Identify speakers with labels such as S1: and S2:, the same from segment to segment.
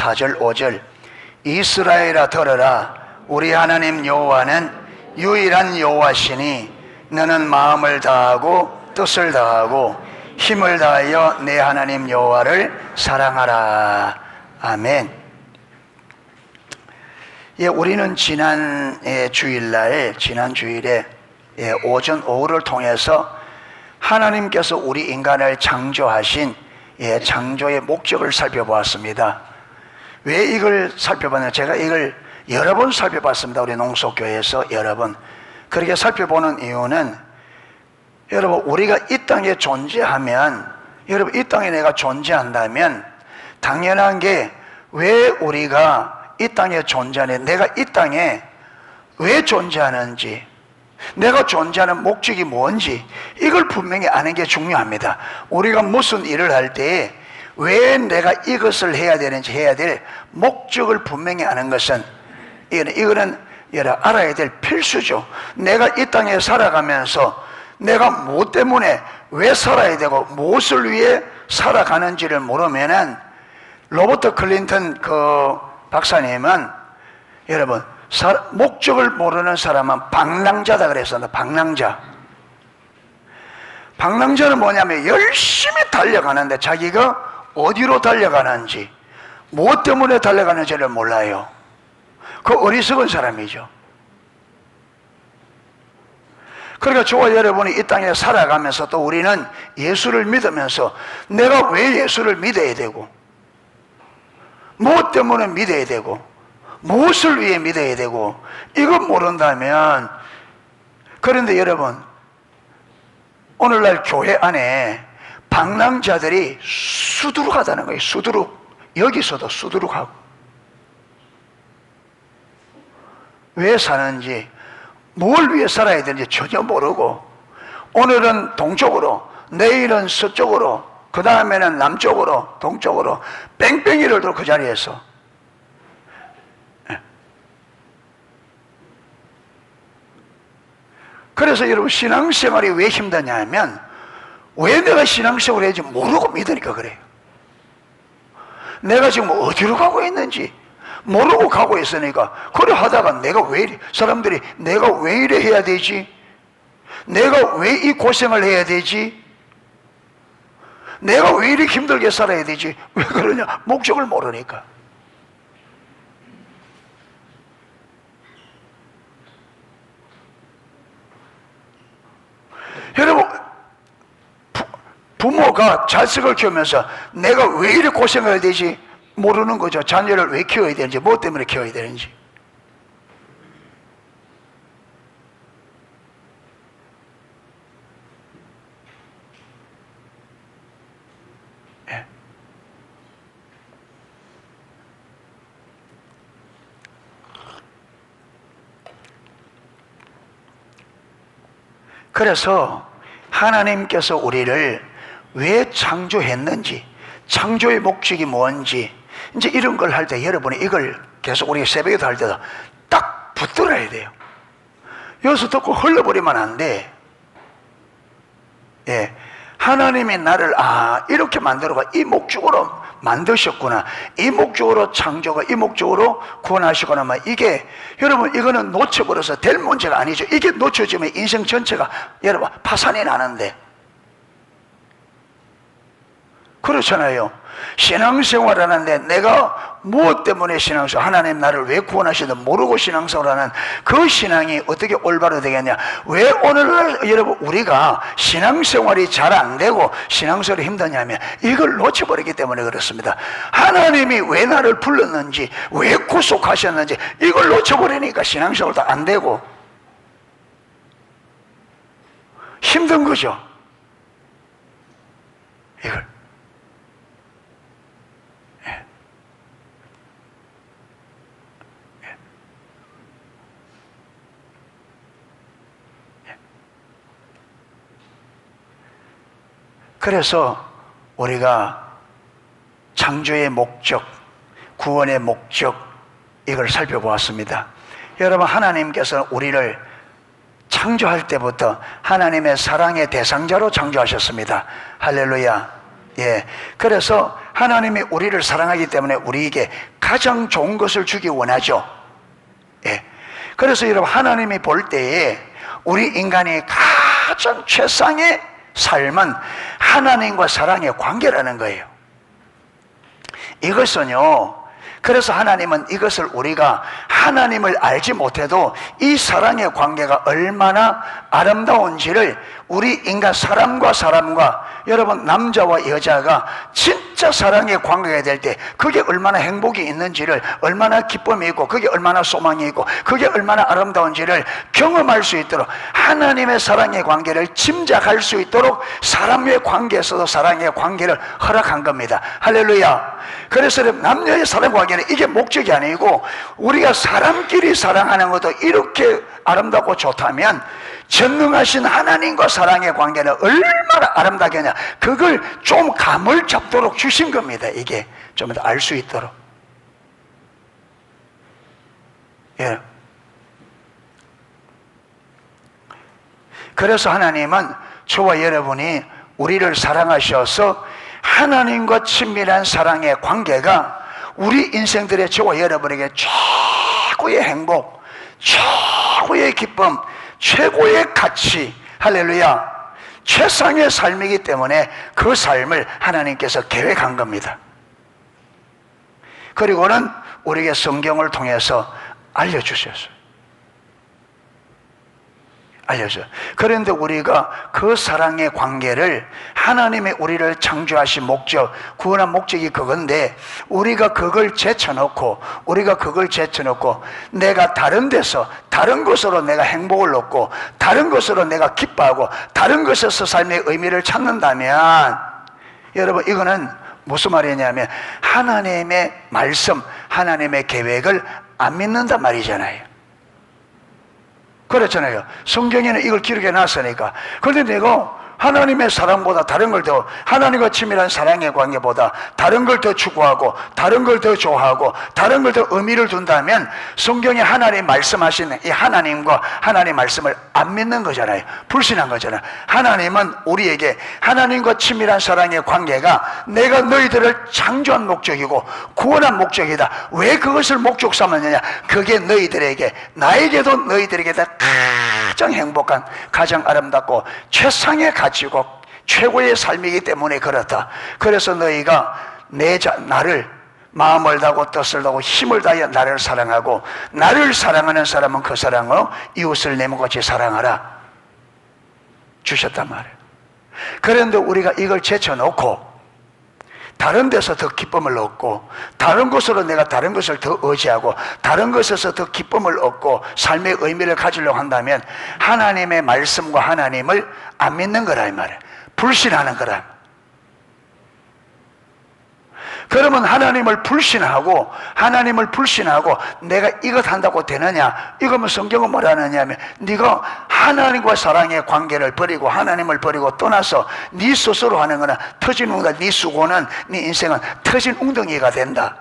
S1: 4절 5절 이스라엘아 들으라 우리 하나님 여호와는 유일한 여호와시니 너는 마음을 다하고 뜻을 다하고 힘을 다하여 내 하나님 여호와를 사랑하라. 아멘. 예, 우리는 지난 주일에 오전 오후를 통해서 하나님께서 우리 인간을 창조하신 창조의 목적을 살펴보았습니다. 왜 이걸 살펴봤냐? 제가 이걸 여러 번 살펴봤습니다. 우리 농속교회에서 여러 번. 그렇게 살펴보는 이유는 여러분, 우리가 이 땅에 존재하면, 여러분, 이 땅에 내가 존재한다면 당연한 게 왜 우리가 이 땅에 존재하냐, 내가 이 땅에 왜 존재하는지, 내가 존재하는 목적이 뭔지 이걸 분명히 아는 게 중요합니다. 우리가 무슨 일을 할 때 왜 내가 이것을 해야 되는지, 해야 될 목적을 분명히 아는 것은 이거는 알아야 될 필수죠. 내가 이 땅에 살아가면서 내가 무엇 때문에 왜 살아야 되고 무엇을 위해 살아가는지를 모르면은, 로버트 클린턴 그 박사님은 여러분, 목적을 모르는 사람은 방랑자다 그랬었는데, 방랑자는 뭐냐면 열심히 달려가는데 자기가 어디로 달려가는지, 무엇 때문에 달려가는지를 몰라요. 그 어리석은 사람이죠. 그러니까 저와 여러분이 이 땅에 살아가면서 또 우리는 예수를 믿으면서 내가 왜 예수를 믿어야 되고, 무엇 때문에 믿어야 되고, 무엇을 위해 믿어야 되고, 이거 모른다면, 그런데 여러분, 오늘날 교회 안에 방랑자들이 수두룩하다는 거예요. 여기서도 수두룩하고. 왜 사는지, 뭘 위해 살아야 되는지 전혀 모르고, 오늘은 동쪽으로, 내일은 서쪽으로, 그 다음에는 남쪽으로, 동쪽으로 뺑뺑이를 돌고 그 자리에서. 그래서 여러분, 신앙생활이 왜 힘드냐면, 왜 내가 신앙생활을 해야지 모르고 믿으니까 그래요. 내가 지금 어디로 가고 있는지 모르고 가고 있으니까, 그래 하다가 사람들이 내가 왜 이래 해야 되지? 내가 왜 이 고생을 해야 되지? 내가 왜 이렇게 힘들게 살아야 되지? 왜 그러냐? 목적을 모르니까. 여러분, 부모가 자식을 키우면서 내가 왜 이렇게 고생을 해야 되지? 모르는 거죠. 자녀를 왜 키워야 되는지, 뭐 때문에 키워야 되는지. 예. 그래서 하나님께서 우리를 왜 창조했는지, 창조의 목적이 뭔지, 이제 이런 걸 할 때 여러분이 이걸 계속 우리가 새벽에도 할 때도 딱 붙들어야 돼요. 여기서 듣고 흘러버리면 안 돼. 예. 하나님이 나를 이렇게 만들어가 이 목적으로 만드셨구나, 이 목적으로 창조가, 이 목적으로 구원하시거나, 이게 여러분, 이거는 놓쳐버려서 될 문제가 아니죠. 이게 놓쳐지면 인생 전체가 여러분 파산이 나는데, 그렇잖아요. 신앙생활 하는데 내가 무엇 때문에 신앙생활, 하나님 나를 왜 구원하시든 모르고 신앙생활하는 그 신앙이 어떻게 올바로 되겠냐? 왜 오늘날 여러분 우리가 신앙생활이 잘 안 되고 신앙생활이 힘드냐면 이걸 놓쳐버리기 때문에 그렇습니다. 하나님이 왜 나를 불렀는지, 왜 구속하셨는지 이걸 놓쳐버리니까 신앙생활도 안 되고 힘든 거죠. 이걸. 그래서 우리가 창조의 목적, 구원의 목적, 이걸 살펴보았습니다. 여러분, 하나님께서 우리를 창조할 때부터 하나님의 사랑의 대상자로 창조하셨습니다. 할렐루야. 예. 그래서 하나님이 우리를 사랑하기 때문에 우리에게 가장 좋은 것을 주기 원하죠. 예. 그래서 여러분, 하나님이 볼 때에 우리 인간이 가장 최상의 삶은 하나님과 사랑의 관계라는 거예요. 이것은요, 그래서 하나님은 이것을 우리가 하나님을 알지 못해도 이 사랑의 관계가 얼마나 아름다운지를 우리 인간 사람과 여러분 남자와 여자가 진짜 사랑의 관계가 될 때 그게 얼마나 행복이 있는지를, 얼마나 기쁨이 있고 그게 얼마나 소망이 있고 그게 얼마나 아름다운지를 경험할 수 있도록, 하나님의 사랑의 관계를 짐작할 수 있도록 사람의 관계에서도 사랑의 관계를 허락한 겁니다. 할렐루야. 그래서 남녀의 사랑 관계는 이게 목적이 아니고, 우리가 사람끼리 사랑하는 것도 이렇게 아름답고 좋다면 전능하신 하나님과 사랑의 관계는 얼마나 아름다겠냐, 그걸 좀 감을 잡도록 주신 겁니다. 이게 좀 더 알 수 있도록. 예. 그래서 하나님은 저와 여러분이 우리를 사랑하셔서 하나님과 친밀한 사랑의 관계가 우리 인생들의 저와 여러분에게 최고의 행복, 최고의 기쁨, 최고의 가치, 할렐루야, 최상의 삶이기 때문에 그 삶을 하나님께서 계획한 겁니다. 그리고는 우리에게 성경을 통해서 알려주셨어요. 그런데 우리가 그 사랑의 관계를, 하나님의 우리를 창조하신 목적, 구원한 목적이 그건데, 우리가 그걸 제쳐놓고 내가 다른 데서, 다른 것으로 내가 행복을 얻고 다른 것으로 내가 기뻐하고 다른 것에서 삶의 의미를 찾는다면, 여러분, 이거는 무슨 말이냐면 하나님의 말씀, 하나님의 계획을 안 믿는단 말이잖아요. 그렇잖아요. 성경에는 이걸 기록해 놨으니까. 그런데 내가 하나님의 사랑보다 다른 걸 더, 하나님과 친밀한 사랑의 관계보다 다른 걸 더 추구하고 다른 걸 더 좋아하고 다른 걸 더 의미를 둔다면 성경에 하나님 말씀하시는 이 하나님과 하나님 말씀을 안 믿는 거잖아요. 불신한 거잖아요. 하나님은 우리에게 하나님과 친밀한 사랑의 관계가 내가 너희들을 창조한 목적이고 구원한 목적이다. 왜 그것을 목적 삼았느냐? 그게 너희들에게, 나에게도 너희들에게 다 가장 행복한, 가장 아름답고 최상의 가치고 최고의 삶이기 때문에 그렇다. 그래서 너희가 나를 마음을 다하고 뜻을 다하고 힘을 다하여 나를 사랑하고, 나를 사랑하는 사람은 그 사랑으로 이웃을 내 몸같이 사랑하라 주셨단 말이에요. 그런데 우리가 이걸 제쳐놓고 다른 데서 더 기쁨을 얻고, 다른 곳으로 내가 다른 것을 더 의지하고 다른 것에서 더 기쁨을 얻고 삶의 의미를 가지려고 한다면 하나님의 말씀과 하나님을 안 믿는 거라 이 말이에요. 불신하는 거라. 그러면 하나님을 불신하고 내가 이것 한다고 되느냐? 이거면 성경은 뭐라 하느냐면, 네가 하나님과 사랑의 관계를 버리고 하나님을 버리고 떠나서 네 스스로 하는 거나 터진 웅덩이, 네 수고는, 네 인생은 터진 웅덩이가 된다.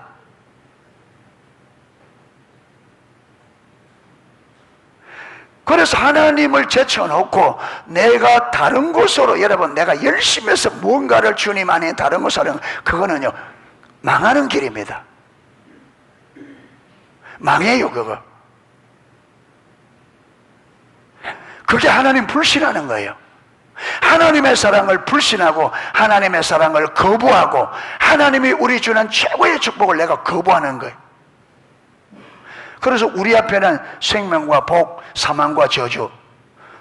S1: 그래서 하나님을 제쳐놓고 내가 다른 곳으로, 여러분, 내가 열심히 해서 무언가를 주님 안에 다른 곳으로 하는, 그거는요 망하는 길입니다. 망해요. 그게 하나님 불신하는 거예요. 하나님의 사랑을 불신하고 하나님의 사랑을 거부하고 하나님이 우리 주는 최고의 축복을 내가 거부하는 거예요. 그래서 우리 앞에는 생명과 복, 사망과 저주,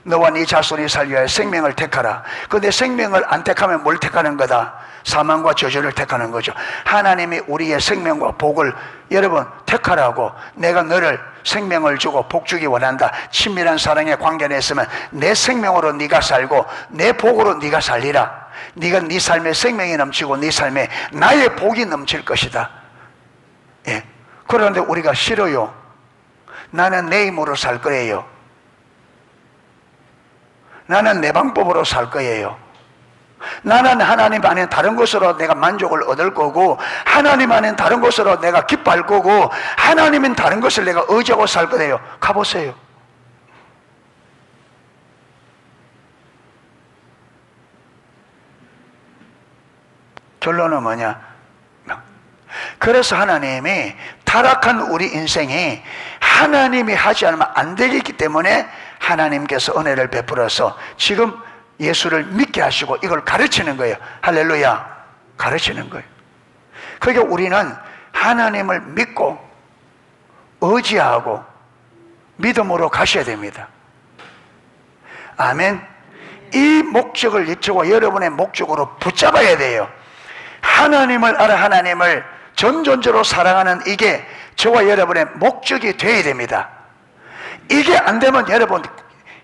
S1: 너와 네 자손이 살기 위하여 생명을 택하라. 그런데 생명을 안 택하면 뭘 택하는 거다? 사망과 저주를 택하는 거죠. 하나님이 우리의 생명과 복을, 여러분, 택하라고, 내가 너를 생명을 주고 복 주기 원한다. 친밀한 사랑의 관계 안에 있으면 내 생명으로 네가 살고 내 복으로 네가 살리라. 네가 네 삶에 생명이 넘치고 네 삶에 나의 복이 넘칠 것이다. 예. 그런데 우리가 싫어요. 나는 내 힘으로 살 거예요. 나는 내 방법으로 살 거예요. 나는 하나님 안에 다른 것으로 내가 만족을 얻을 거고, 하나님 안에 다른 것으로 내가 기뻐할 거고, 하나님은 다른 것을 내가 의지하고 살 거예요. 가보세요. 결론은 뭐냐? 그래서 하나님이 타락한 우리 인생이 하나님이 하지 않으면 안 되기 때문에 하나님께서 은혜를 베풀어서 지금 예수를 믿게 하시고 이걸 가르치는 거예요. 할렐루야. 가르치는 거예요. 그러니까 우리는 하나님을 믿고 의지하고 믿음으로 가셔야 됩니다. 아멘. 이 목적을 저와 여러분의 목적으로 붙잡아야 돼요. 하나님을 알아 하나님을 전존재로 사랑하는 이게 저와 여러분의 목적이 되어야 됩니다. 이게 안 되면 여러분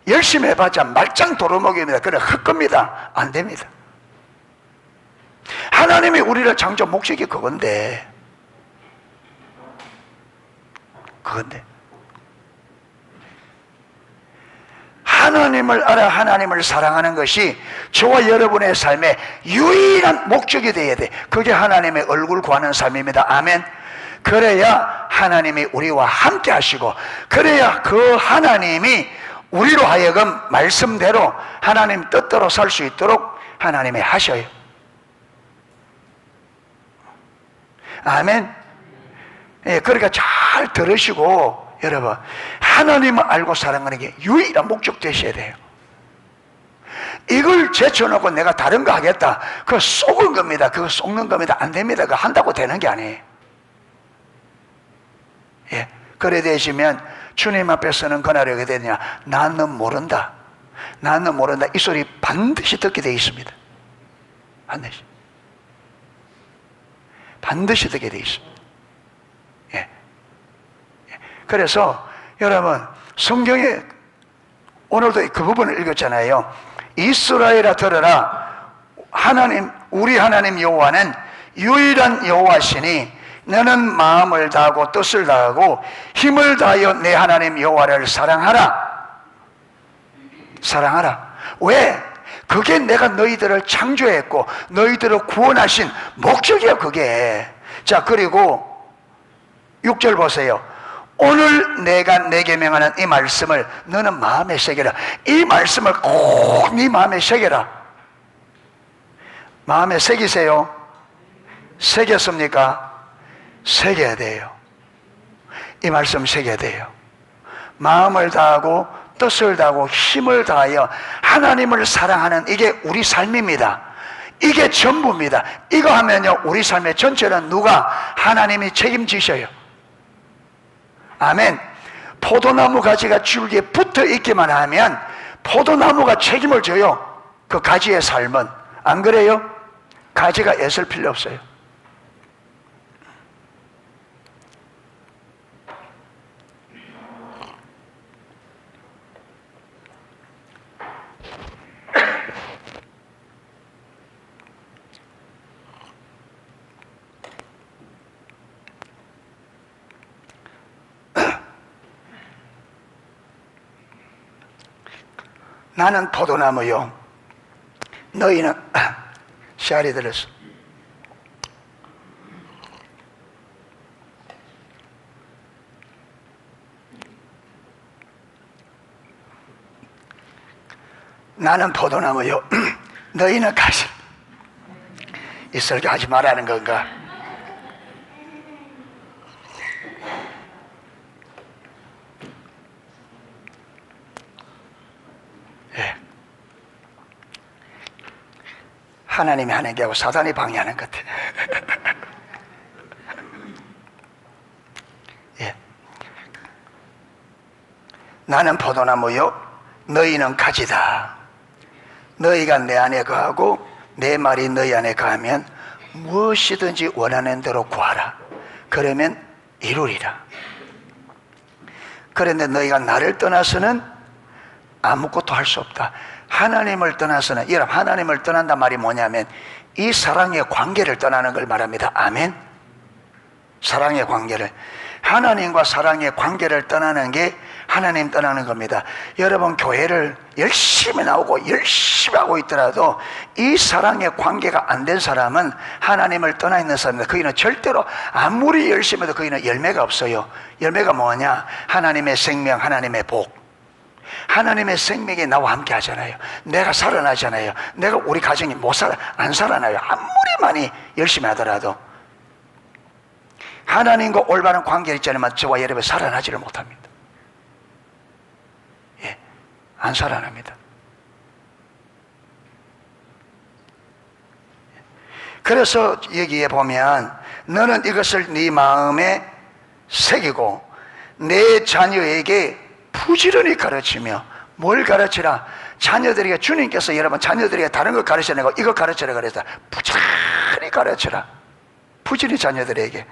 S1: 열심히 해봤자 말짱 도루묵입니다. 그래 헛겁니다. 안 됩니다. 하나님이 우리를 창조 목적이 그건데 하나님을 알아 하나님을 사랑하는 것이 저와 여러분의 삶의 유일한 목적이 되어야 돼. 그게 하나님의 얼굴 구하는 삶입니다. 아멘. 그래야 하나님이 우리와 함께 하시고, 그래야 그 하나님이 우리로 하여금 말씀대로 하나님 뜻대로 살 수 있도록 하나님이 하셔요. 아멘. 예, 그러니까 잘 들으시고 여러분, 하나님을 알고 사랑하는 게 유일한 목적 되셔야 돼요. 이걸 제쳐놓고 내가 다른 거 하겠다, 그거 속은 겁니다. 그거 속는 겁니다. 안 됩니다. 그거 한다고 되는 게 아니에요. 예, 그래 되시면 주님 앞에서는 그날이 어떻게 되느냐? 나는 모른다, 나는 모른다, 이 소리 반드시 듣게 되어 있습니다. 반드시 듣게 되어 있습니다. 예. 그래서 여러분, 성경에 오늘도 그 부분을 읽었잖아요. 이스라엘아 들으라, 하나님, 우리 하나님 여호와는 유일한 여호와시니 너는 마음을 다하고 뜻을 다하고 힘을 다하여 내 하나님 여호와를 사랑하라. 사랑하라. 왜? 그게 내가 너희들을 창조했고 너희들을 구원하신 목적이야, 그게. 자, 그리고 6절 보세요. 오늘 내가 내게 명하는 이 말씀을 너는 마음에 새겨라. 이 말씀을 꼭 네 마음에 새겨라. 마음에 새기세요. 새겼습니까? 새겨야 돼요. 이 말씀 새겨야 돼요. 마음을 다하고 뜻을 다하고 힘을 다하여 하나님을 사랑하는, 이게 우리 삶입니다. 이게 전부입니다. 이거 하면요, 우리 삶의 전체는 누가? 하나님이 책임지셔요. 아멘. 포도나무 가지가 줄기에 붙어 있기만 하면 포도나무가 책임을 져요. 그 가지의 삶은. 안 그래요? 가지가 애쓸 필요 없어요. 나는 포도나무요, 너희는 씨알이 들었어. 나는 포도나무요, 너희는 가시. 이 설교 하지 말라는 건가? 하나님이 하는 게 하고 사단이 방해하는 것 같아요. 예. 나는 포도나무요, 너희는 가지다. 너희가 내 안에 거하고 내 말이 너희 안에 거하면 무엇이든지 원하는 대로 구하라. 그러면 이루리라. 그런데 너희가 나를 떠나서는 아무것도 할 수 없다. 하나님을 떠나서는, 여러분, 하나님을 떠난단 말이 뭐냐면 이 사랑의 관계를 떠나는 걸 말합니다. 아멘. 사랑의 관계를, 하나님과 사랑의 관계를 떠나는 게 하나님 떠나는 겁니다. 여러분, 교회를 열심히 나오고 열심히 하고 있더라도 이 사랑의 관계가 안 된 사람은 하나님을 떠나 있는 사람입니다. 거기는 절대로 아무리 열심히 해도 거기는 열매가 없어요. 열매가 뭐냐? 하나님의 생명, 하나님의 복. 하나님의 생명이 나와 함께 하잖아요. 내가 살아나잖아요. 내가 우리 가정이 안 살아나요. 아무리 많이 열심히 하더라도 하나님과 올바른 관계를 있잖아요. 저와 여러분 살아나지를 못합니다. 예, 안 살아납니다. 그래서 여기에 보면 너는 이것을 네 마음에 새기고 내 자녀에게 부지런히 가르치며, 뭘 가르치라? 자녀들에게, 주님께서 여러분 자녀들에게 다른 걸 가르쳐내고 이거 가르쳐라 그랬다. 부지런히 가르쳐라. 부지런히 자녀들에게.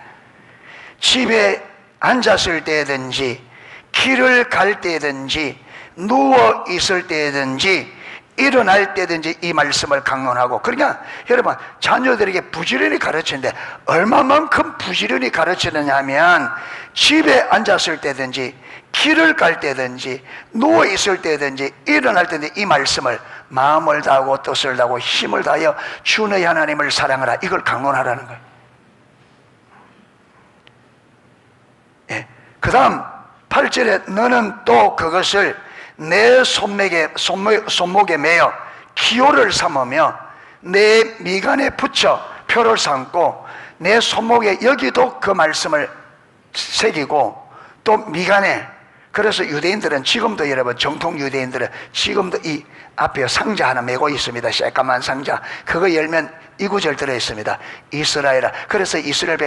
S1: 집에 앉았을 때든지 길을 갈 때든지 누워 있을 때든지 일어날 때든지 이 말씀을 강론하고. 그러니까 여러분 자녀들에게 부지런히 가르치는데 얼마만큼 부지런히 가르치느냐 하면, 집에 앉았을 때든지 길을 갈 때든지 누워 있을 때든지 일어날 때든지 이 말씀을 마음을 다하고 뜻을 다하고 힘을 다하여 주 너희 하나님을 사랑하라, 이걸 강론하라는 거예요. 예. 그 다음 8절에 너는 또 그것을 내 손목에 매어 기호를 삼으며 내 미간에 붙여 표를 삼고 내 손목에, 여기도 그 말씀을 새기고 또 미간에. 그래서 유대인들은 지금도, 여러분 정통 유대인들은 지금도 이 앞에 상자 하나 메고 있습니다. 새까만 상자. 그거 열면 이 구절 들어있습니다. 이스라엘아. 그래서 이스라엘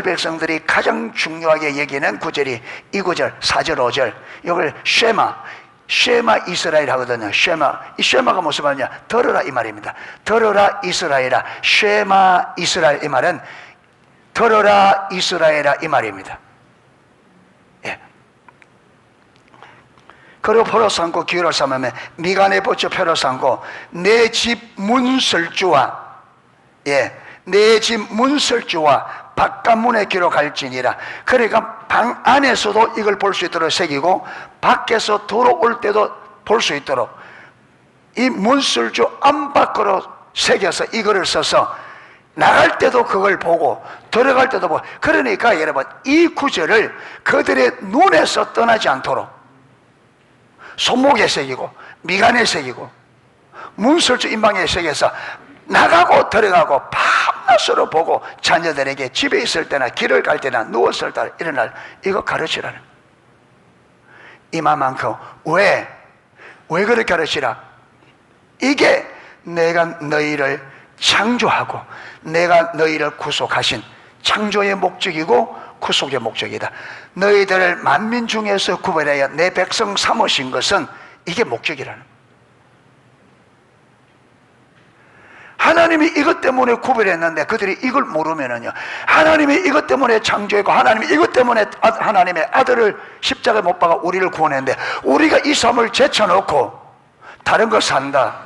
S1: 백성들이 가장 중요하게 여기는 구절이 이 구절 4절 5절. 이걸 쉐마 이스라엘 하거든요. 이 쉐마가 무슨 말이냐? 들어라 이 말입니다. 들어라 이스라엘아. 쉐마 이스라엘, 이 말은 들어라 이스라엘아 이 말입니다. 예. 그리고 표를 삼고 기호를 삼으면 미간에 붙여 표를 삼고 내 집 문설주와, 예, 내 집 문설주와 바깥문에 기록할지니라. 그러니까 방 안에서도 이걸 볼 수 있도록 새기고 밖에서 들어올 때도 볼 수 있도록 이 문설주 안팎으로 새겨서 이거를 써서 나갈 때도 그걸 보고 들어갈 때도 보고. 그러니까 여러분 이 구절을 그들의 눈에서 떠나지 않도록 손목에 새기고 미간에 새기고 문설주 인방에 새겨서 나가고 들어가고 밤낮으로 보고 자녀들에게 집에 있을 때나 길을 갈 때나 누웠을 때나 일어날, 이거 가르치라는. 이만큼. 왜 그렇게 가르치라? 이게 내가 너희를 창조하고 내가 너희를 구속하신 창조의 목적이고 구속의 목적이다. 너희들을 만민 중에서 구별하여 내 백성 삼으신 것은 이게 목적이라는. 하나님이 이것 때문에 구별했는데 그들이 이걸 모르면은요, 하나님이 이것 때문에 창조했고 하나님이 이것 때문에 하나님의 아들을 십자가에 못 박아 우리를 구원했는데 우리가 이 삶을 제쳐놓고 다른 거 산다.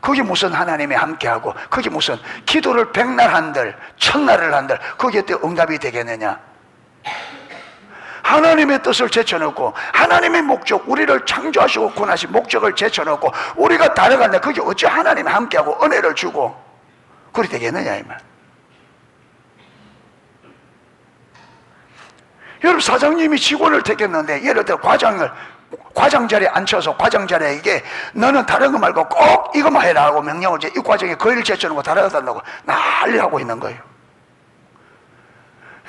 S1: 그게 무슨 하나님이 함께하고 그게 무슨 기도를 백날 한들 천날을 한들 그게 어떻게 응답이 되겠느냐? 하나님의 뜻을 제쳐놓고 하나님의 목적, 우리를 창조하시고 구원하신 목적을 제쳐놓고 우리가 다뤄간다. 그게 어찌 하나님이 함께하고 은혜를 주고 그리 되겠느냐 이 말. 여러분 사장님이 직원을 택했는데 예를 들어 과장 자리에 앉혀서 과장 자리에게 너는 다른 거 말고 꼭 이것만 해라 하고 명령을 이 과장이 그 일을 제쳐놓고 다뤄달라고 난리하고 있는 거예요.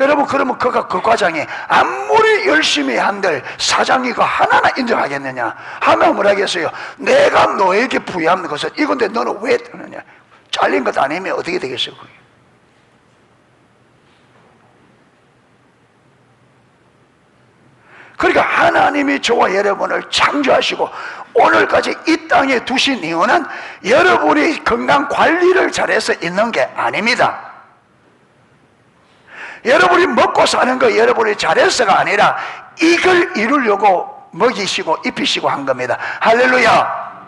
S1: 여러분 그러면 그 과장이 아무리 열심히 한들 사장이 그 하나나 인정하겠느냐 하면 뭐라 하겠어요? 내가 너에게 부여한 것은 이건데 너는 왜 뜨느냐? 잘린 것 아니면 어떻게 되겠어요? 그게? 그러니까 하나님이 저와 여러분을 창조하시고 오늘까지 이 땅에 두신 이유는 여러분이 건강 관리를 잘해서 있는 게 아닙니다. 여러분이 먹고 사는 거 여러분이 잘해서가 아니라 이걸 이루려고 먹이시고 입히시고 한 겁니다. 할렐루야.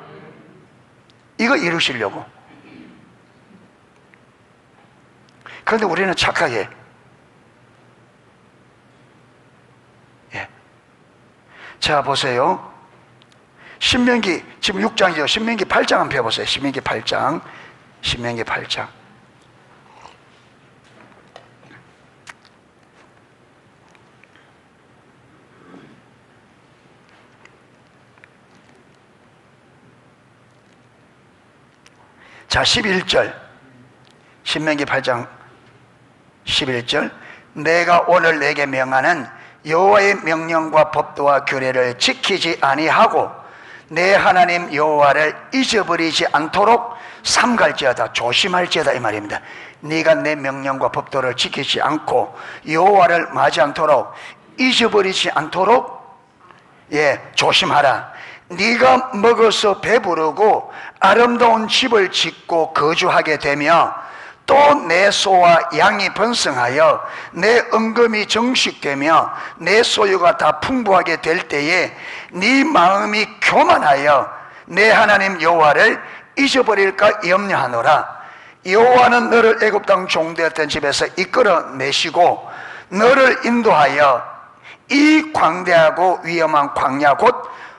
S1: 이거 이루시려고. 그런데 우리는 착하게, 예. 자 보세요. 신명기 지금 6장이죠. 신명기 8장 한번 펴보세요. 신명기 8장. 자, 11절 신명기 8장 11절 내가 오늘 내게 명하는 여호와의 명령과 법도와 규례를 지키지 아니하고 내 하나님 여호와를 잊어버리지 않도록 삼갈지어다, 조심할지어다 이 말입니다. 네가 내 명령과 법도를 지키지 않고 여호와를 맞지 않도록, 잊어버리지 않도록 조심하라. 네가 먹어서 배부르고 아름다운 집을 짓고 거주하게 되며 또 내 소와 양이 번성하여 내 은금이 정식되며 내 소유가 다 풍부하게 될 때에 네 마음이 교만하여 내 하나님 여호와를 잊어버릴까 염려하노라. 여호와는 너를 애굽 땅 종되었던 집에서 이끌어내시고 너를 인도하여 이 광대하고 위험한 광야 곧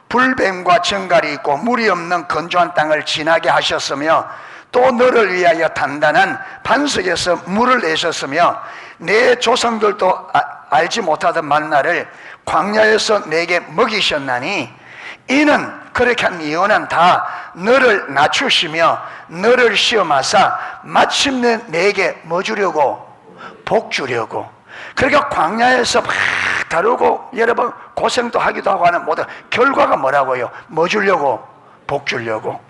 S1: 불뱀과 정갈이 있고 물이 없는 건조한 땅을 지나게 하셨으며 또 너를 위하여 단단한 반석에서 물을 내셨으며 내 조상들도 알지 못하던 만나를 광야에서 내게 먹이셨나니 이는 그렇게 한 이유는 다 너를 낮추시며 너를 시험하사 마침내 내게 뭐 주려고? 복 주려고. 그러니까 광야에서 막 다루고 여러 번 고생도 하기도 하고 하는 모든 결과가 뭐라고요? 뭐 주려고? 복 주려고.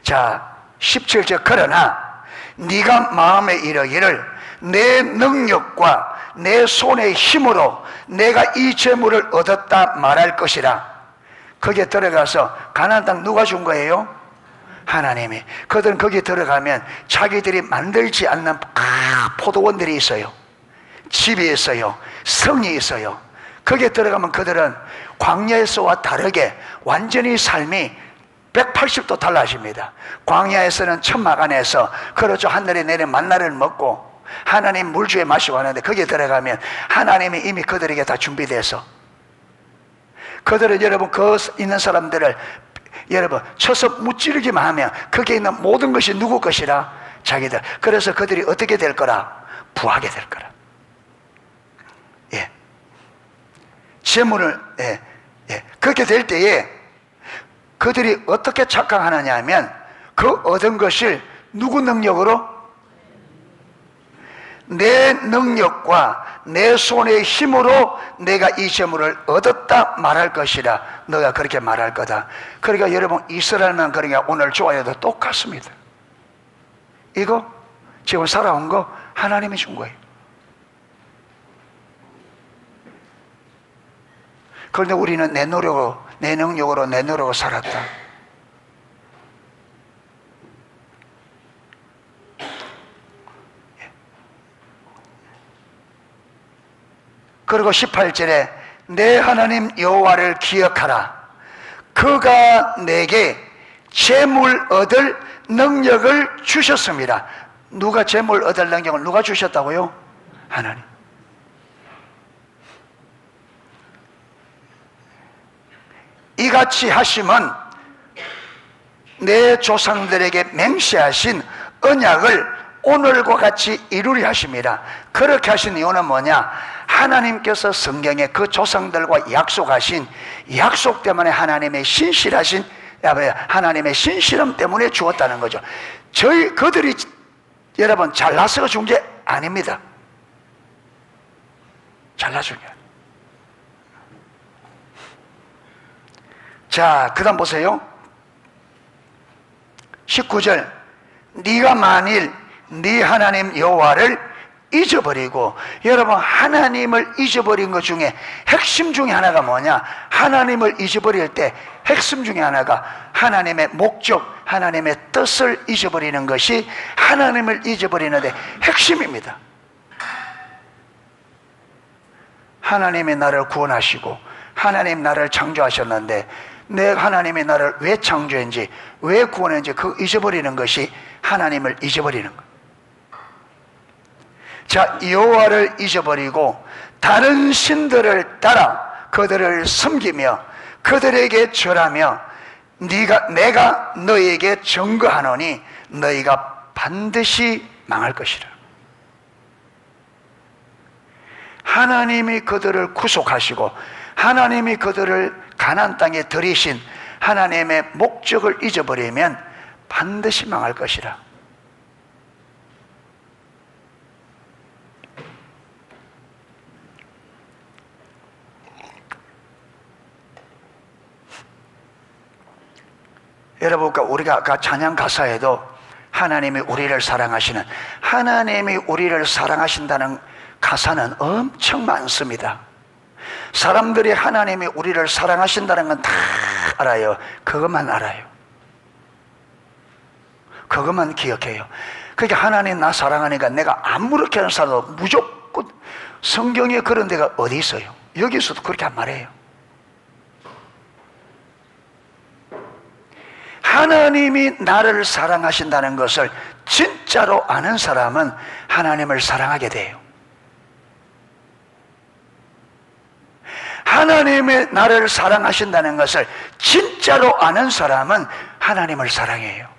S1: 자, 17절 그러나 네가 마음에 이르기를 내 능력과 내 손의 힘으로 내가 이 재물을 얻었다 말할 것이라. 거기에 들어가서 가나안 땅 누가 준 거예요? 하나님이. 그들은 거기에 들어가면 자기들이 만들지 않는 포도원들이 있어요. 집이 있어요. 성이 있어요. 거기에 들어가면 그들은 광야에서와 다르게 완전히 삶이 180도 달라집니다. 광야에서는 천막 안에서 그렇죠, 하늘에 내린 만나를 먹고 하나님 물주에 마시고 하는데 거기에 들어가면 하나님이 이미 그들에게 다 준비돼서 그들은 여러분 그 있는 사람들을 여러분 쳐서 무찌르기만 하면 거기에 있는 모든 것이 누구 것이라? 자기들. 그래서 그들이 어떻게 될 거라? 부하게 될 거라. 재물을 그렇게 될 때에 그들이 어떻게 착각하느냐 하면 그 얻은 것을 누구 능력으로? 내 능력과 내 손의 힘으로 내가 이 재물을 얻었다 말할 것이라. 너가 그렇게 말할 거다. 그러니까 여러분 이스라엘만 그러니까 오늘 좋아해도 똑같습니다. 이거 지금 살아온 거 하나님이 준 거예요. 그런데 우리는 내 노력으로, 내 능력으로, 내 노력으로 살았다. 그리고 18절에 내 하나님 여호와를 기억하라. 그가 내게 재물 얻을 능력을 주셨습니다. 누가 재물 얻을 능력을 누가 주셨다고요? 하나님. 이같이 하심은 내 조상들에게 맹세하신 언약을 오늘과 같이 이루려 하심이라. 그렇게 하신 이유는 뭐냐? 하나님께서 성경에 그 조상들과 약속하신 약속 때문에 하나님의 신실하신 하나님의 신실함 때문에 주었다는 거죠. 그들이 여러분 잘나서 준 게 아닙니다. 잘나서 준 게 아닙니다. 자, 그 다음 보세요. 19절 네가 만일 네 하나님 여호와를 잊어버리고, 여러분 하나님을 잊어버린 것 중에 핵심 중에 하나가 뭐냐? 하나님을 잊어버릴 때 핵심 중에 하나가 하나님의 목적, 하나님의 뜻을 잊어버리는 것이 하나님을 잊어버리는데 핵심입니다. 하나님이 나를 구원하시고 하나님 나를 창조하셨는데 내 하나님이 나를 왜 창조했는지 왜 구원했는지 그 잊어버리는 것이 하나님을 잊어버리는 것. 자, 여호와를 잊어버리고 다른 신들을 따라 그들을 섬기며 그들에게 절하며 내가 너희에게 증거하노니 너희가 반드시 망할 것이라. 하나님이 그들을 구속하시고 하나님이 그들을 가나안 땅에 들이신 하나님의 목적을 잊어버리면 반드시 망할 것이라. 여러분, 우리가 아까 찬양 가사에도 하나님이 우리를 사랑하시는, 하나님이 우리를 사랑하신다는 가사는 엄청 많습니다. 사람들이 하나님이 우리를 사랑하신다는 건 다 알아요. 그것만 알아요. 그것만 기억해요. 그러니까 하나님 나 사랑하니까 내가 아무렇게 하는 살아도 무조건, 성경에 그런 데가 어디 있어요? 여기서도 그렇게 안 말해요. 하나님이 나를 사랑하신다는 것을 진짜로 아는 사람은 하나님을 사랑하게 돼요. 하나님이 나를 사랑하신다는 것을 진짜로 아는 사람은 하나님을 사랑해요.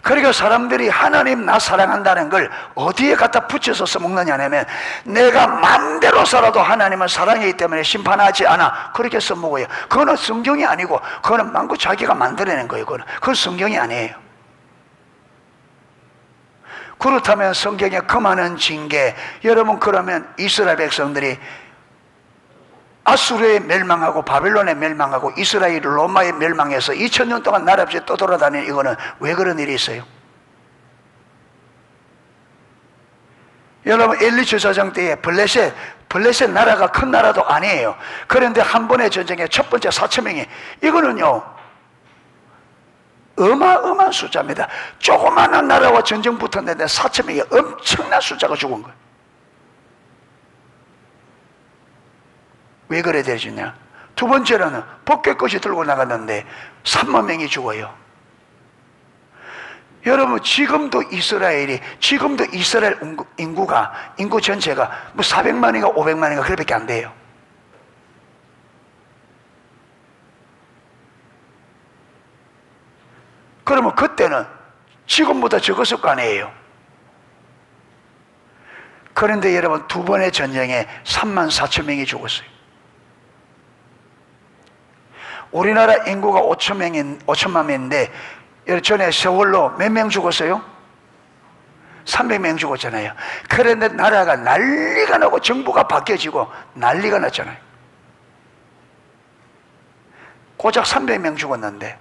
S1: 그러니까 사람들이 하나님 나 사랑한다는 걸 어디에 갖다 붙여서 써먹느냐 하면, 내가 마음대로 살아도 하나님은 사랑이기 때문에 심판하지 않아, 그렇게 써먹어요. 그거는 성경이 아니고, 그거는 만고 자기가 만들어낸 거예요. 그건 성경이 아니에요. 그렇다면 성경에 그 많은 징계, 여러분, 그러면 이스라엘 백성들이 아수르에 멸망하고 바벨론에 멸망하고 이스라엘이 로마에 멸망해서 2000년 동안 나라 없이 떠돌아다니는, 이거는 왜 그런 일이 있어요? 여러분, 엘리 제사장 때에 블레셋 나라가 큰 나라도 아니에요. 그런데 한 번의 전쟁에 첫 번째 4,000명이, 이거는요 어마어마한 숫자입니다. 조그마한 나라와 전쟁 붙었는데 4,000명이 엄청난 숫자가 죽은 거예요. 왜 그래 되지냐? 두 번째로는 복개꽃이 들고 나갔는데 3만 명이 죽어요. 여러분, 지금도 이스라엘 인구 전체가 뭐 400만인가 500만인가 그렇게밖에 안 돼요. 그러면 그때는 지금보다 적었을 거 아니에요. 그런데 여러분, 두 번의 전쟁에 3만 4천 명이 죽었어요. 우리나라 인구가 5천만 명인데, 전에 세월로 몇 명 죽었어요? 300명 죽었잖아요. 그런데 나라가 난리가 나고 정부가 바뀌어지고 난리가 났잖아요. 고작 300명 죽었는데,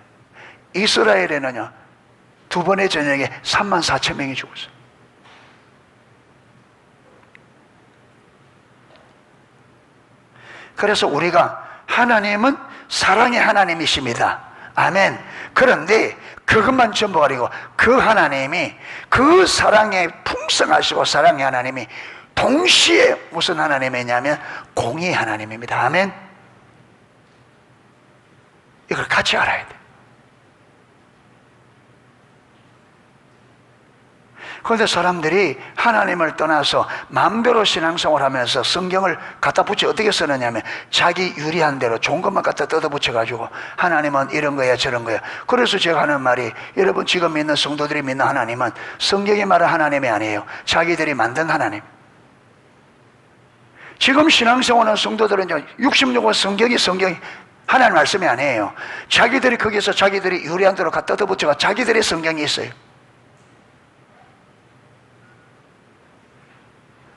S1: 이스라엘에는요 두 번의 전쟁에 3만 4천 명이 죽었어요. 그래서 우리가, 하나님은 사랑의 하나님이십니다. 아멘. 그런데 그것만 전부 아니고, 그 하나님이, 그 사랑에 풍성하시고 사랑의 하나님이 동시에 무슨 하나님이냐면 공의 하나님입니다. 아멘. 이걸 같이 알아야 돼. 그런데 사람들이 하나님을 떠나서 마음대로 신앙생활을 하면서 성경을 갖다 붙여 어떻게 쓰느냐면, 자기 유리한 대로 좋은 것만 갖다 뜯어 붙여가지고 하나님은 이런 거야 저런 거야. 그래서 제가 하는 말이, 여러분 지금 믿는 성도들이 믿는 하나님은 성경이 말하는 하나님이 아니에요. 자기들이 만든 하나님. 지금 신앙생활하는 성도들은 66권 성경이 하나님 말씀이 아니에요. 자기들이 거기서 자기들이 유리한 대로 갖다 뜯어 붙여가 자기들의 성경이 있어요.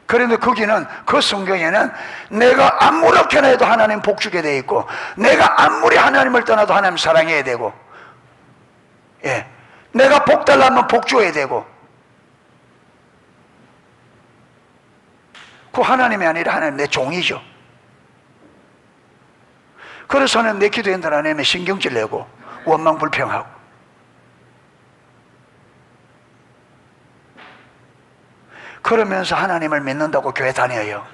S1: 그런데 거기는, 그 성경에는 내가 아무렇게나 해도 하나님 복 주게 돼 있고, 내가 아무리 하나님을 떠나도 하나님 사랑해야 되고, 예, 내가 복 달라면 복 줘야 되고, 그 하나님이 아니라 하나님 내 종이죠. 그래서는 내 기도에 하나님의 신경질 내고 원망 불평하고, 그러면서 하나님을 믿는다고 교회 다녀요.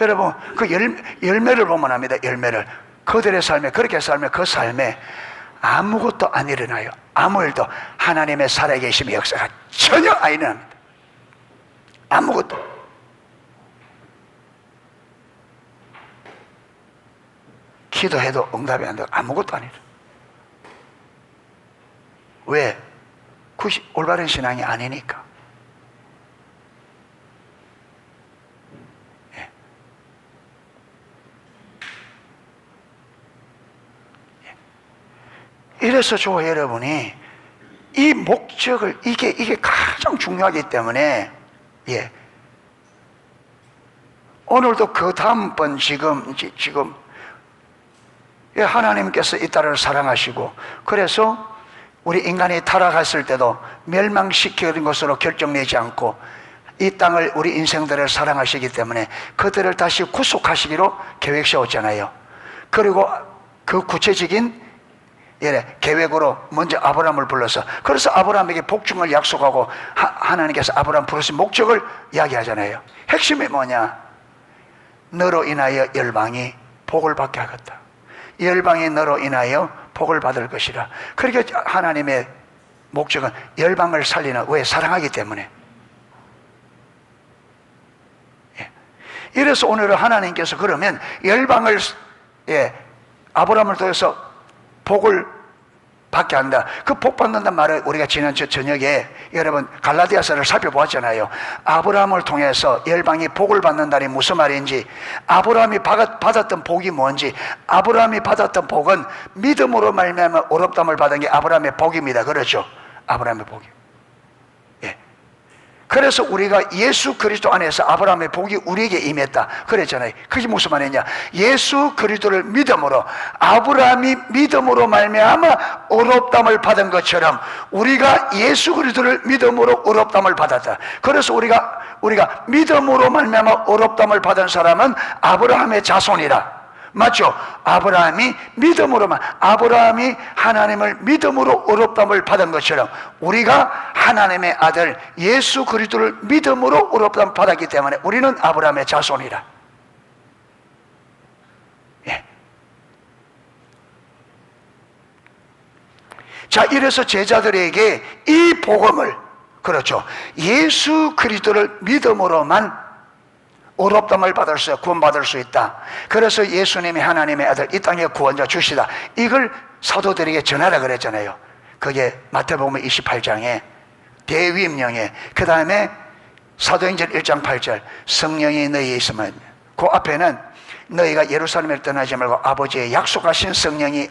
S1: 여러분, 그 열매를 보면 합니다. 열매를. 그들의 삶에, 그렇게 살면 그 삶에 아무것도 안 일어나요. 아무 일도, 하나님의 살아계심의 역사가 전혀 안 일어납니다. 아무것도. 기도해도 응답이 안 되고 아무것도 안 일어나요. 왜? 그것이 올바른 신앙이 아니니까. 이래서 저 여러분이 이 목적을, 이게 가장 중요하기 때문에, 예, 오늘도 그 다음번 지금 하나님께서 이 딸을 사랑하시고, 그래서 우리 인간이 타락했을 때도 멸망시키는 것으로 결정내지 않고 이 땅을, 우리 인생들을 사랑하시기 때문에 그들을 다시 구속하시기로 계획 세웠잖아요. 그리고 그 구체적인 계획으로 먼저 아브라함을 불러서, 그래서 아브라함에게 복중을 약속하고 하나님께서 아브라함 부르신 목적을 이야기하잖아요. 핵심이 뭐냐? 너로 인하여 열방이 복을 받게 하겠다. 열방이 너로 인하여 복을 받을 것이라. 그러니까 하나님의 목적은 열방을 살리는, 왜? 사랑하기 때문에. 이래서 오늘은 하나님께서 그러면 열방을, 아브라함을 통해서 복을 받게 한다. 그 복 받는다는 말을 우리가 지난 저녁에 여러분 갈라디아서를 살펴보았잖아요. 아브라함을 통해서 열방이 복을 받는다니 무슨 말인지, 아브라함이 받았던 복이 뭔지. 아브라함이 받았던 복은 믿음으로 말미암아 의롭다함을 받은 게 아브라함의 복입니다. 그렇죠? 아브라함의 복이. 그래서 우리가 예수 그리스도 안에서 아브라함의 복이 우리에게 임했다 그랬잖아요. 그게 무슨 말이냐? 예수 그리스도를 믿음으로, 아브라함이 믿음으로 말미암아 의롭다함을 받은 것처럼 우리가 예수 그리스도를 믿음으로 의롭다함을 받았다. 그래서 우리가 믿음으로 말미암아 의롭다함을 받은 사람은 아브라함의 자손이라. 맞죠? 아브라함이 믿음으로만, 아브라함이 하나님을 믿음으로 의롭다함을 받은 것처럼 우리가 하나님의 아들 예수 그리스도를 믿음으로 의롭다함을 받았기 때문에 우리는 아브라함의 자손이라. 자, 이래서 제자들에게 이 복음을, 그렇죠, 예수 그리스도를 믿음으로만 의롭다함을 받을 수, 구원받을 수 있다. 그래서 예수님이 하나님의 아들, 이 땅의 구원자 주시다. 이걸 사도들에게 전하라 그랬잖아요. 그게 마태복음 28장에 대위임령에, 그 다음에 사도행전 1장 8절 성령이 너희에 있으면, 그 앞에는 너희가 예루살렘을 떠나지 말고 아버지의 약속하신 성령이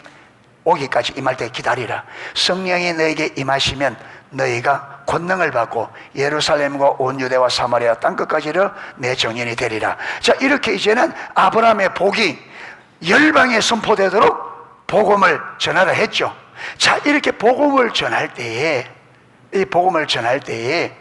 S1: 오기까지 임할 때 기다리라. 성령이 너에게 임하시면 너희가 권능을 받고 예루살렘과 온 유대와 사마리아 땅끝까지를 내 정인이 되리라. 자, 이렇게 이제는 아브라함의 복이 열방에 선포되도록 복음을 전하라 했죠. 자, 이렇게 복음을 전할 때에, 이 복음을 전할 때에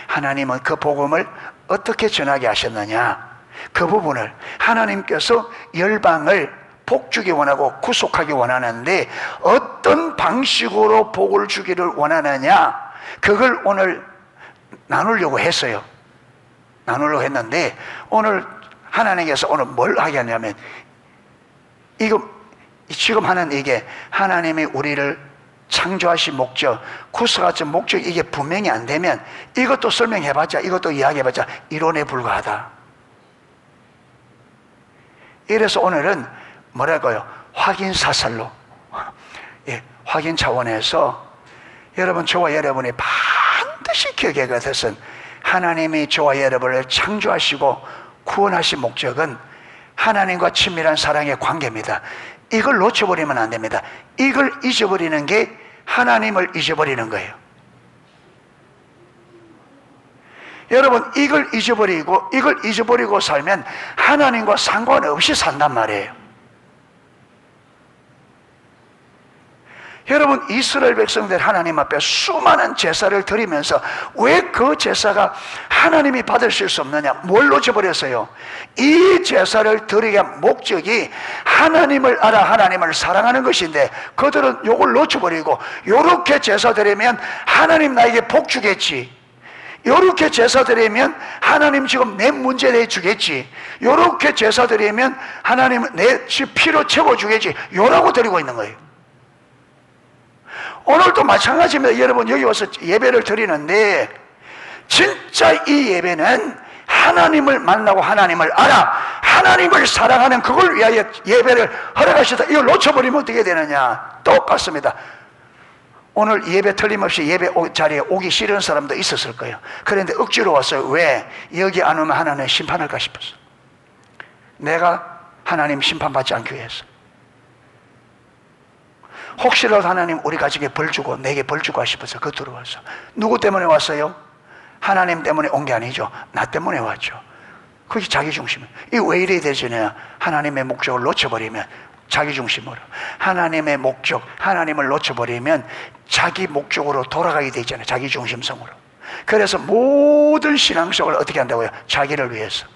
S1: 하나님은 그 복음을 어떻게 전하게 하셨느냐, 그 부분을 하나님께서 열방을 복 주기 원하고 구속하기 원하는데 어떤 방식으로 복을 주기를 원하느냐, 그걸 오늘 나누려고 했어요. 나누려고 했는데 오늘 하나님께서 오늘 뭘 하게 하냐면, 이거 지금 하는 이게 하나님이 우리를 창조하신 목적, 구속하신 목적, 이게 분명히 안 되면 이것도 설명해봤자, 이것도 이야기해봤자 이론에 불과하다. 이래서 오늘은 뭐랄까요? 확인 사살로, 확인 차원에서 여러분, 저와 여러분이 반드시 기억해야 할 것은 하나님이 저와 여러분을 창조하시고 구원하신 목적은 하나님과 친밀한 사랑의 관계입니다. 이걸 놓쳐버리면 안 됩니다. 이걸 잊어버리는 게 하나님을 잊어버리는 거예요. 여러분, 이걸 잊어버리고 살면 하나님과 상관없이 산단 말이에요. 여러분, 이스라엘 백성들 하나님 앞에 수많은 제사를 드리면서 왜 그 제사가 하나님이 받으실 수 없느냐? 뭘 놓쳐버렸어요? 이 제사를 드리게 한 목적이 하나님을 알아 하나님을 사랑하는 것인데 그들은 이걸 놓쳐버리고, 요렇게 제사 드리면 하나님 나에게 복 주겠지, 요렇게 제사 드리면 하나님 지금 내 문제 내주겠지, 요렇게 제사 드리면 하나님 내 피로 채워주겠지, 요라고 드리고 있는 거예요. 오늘도 마찬가지입니다. 여러분, 여기 와서 예배를 드리는데 진짜 이 예배는 하나님을 만나고 하나님을 알아 하나님을 사랑하는 그걸 위하여 예배를 허락하시다. 이걸 놓쳐버리면 어떻게 되느냐? 똑같습니다. 오늘 예배 틀림없이 예배 자리에 오기 싫은 사람도 있었을 거예요. 그런데 억지로 왔어요. 왜? 여기 안 오면 하나님 심판할까 싶었어. 내가 하나님 심판받지 않기 위해서. 혹시라도 하나님 우리 가족에 벌 주고 내게 벌 주고 싶어서 그 들어와서. 누구 때문에 왔어요? 하나님 때문에 온 게 아니죠. 나 때문에 왔죠. 그게 자기 중심이에요. 이게 왜 이래 되지냐? 하나님의 목적을 놓쳐버리면 자기중심으로. 하나님의 목적, 하나님을 놓쳐버리면 자기 목적으로 돌아가게 돼 있잖아요. 자기중심성으로. 그래서 모든 신앙생활을 어떻게 한다고요? 자기를 위해서.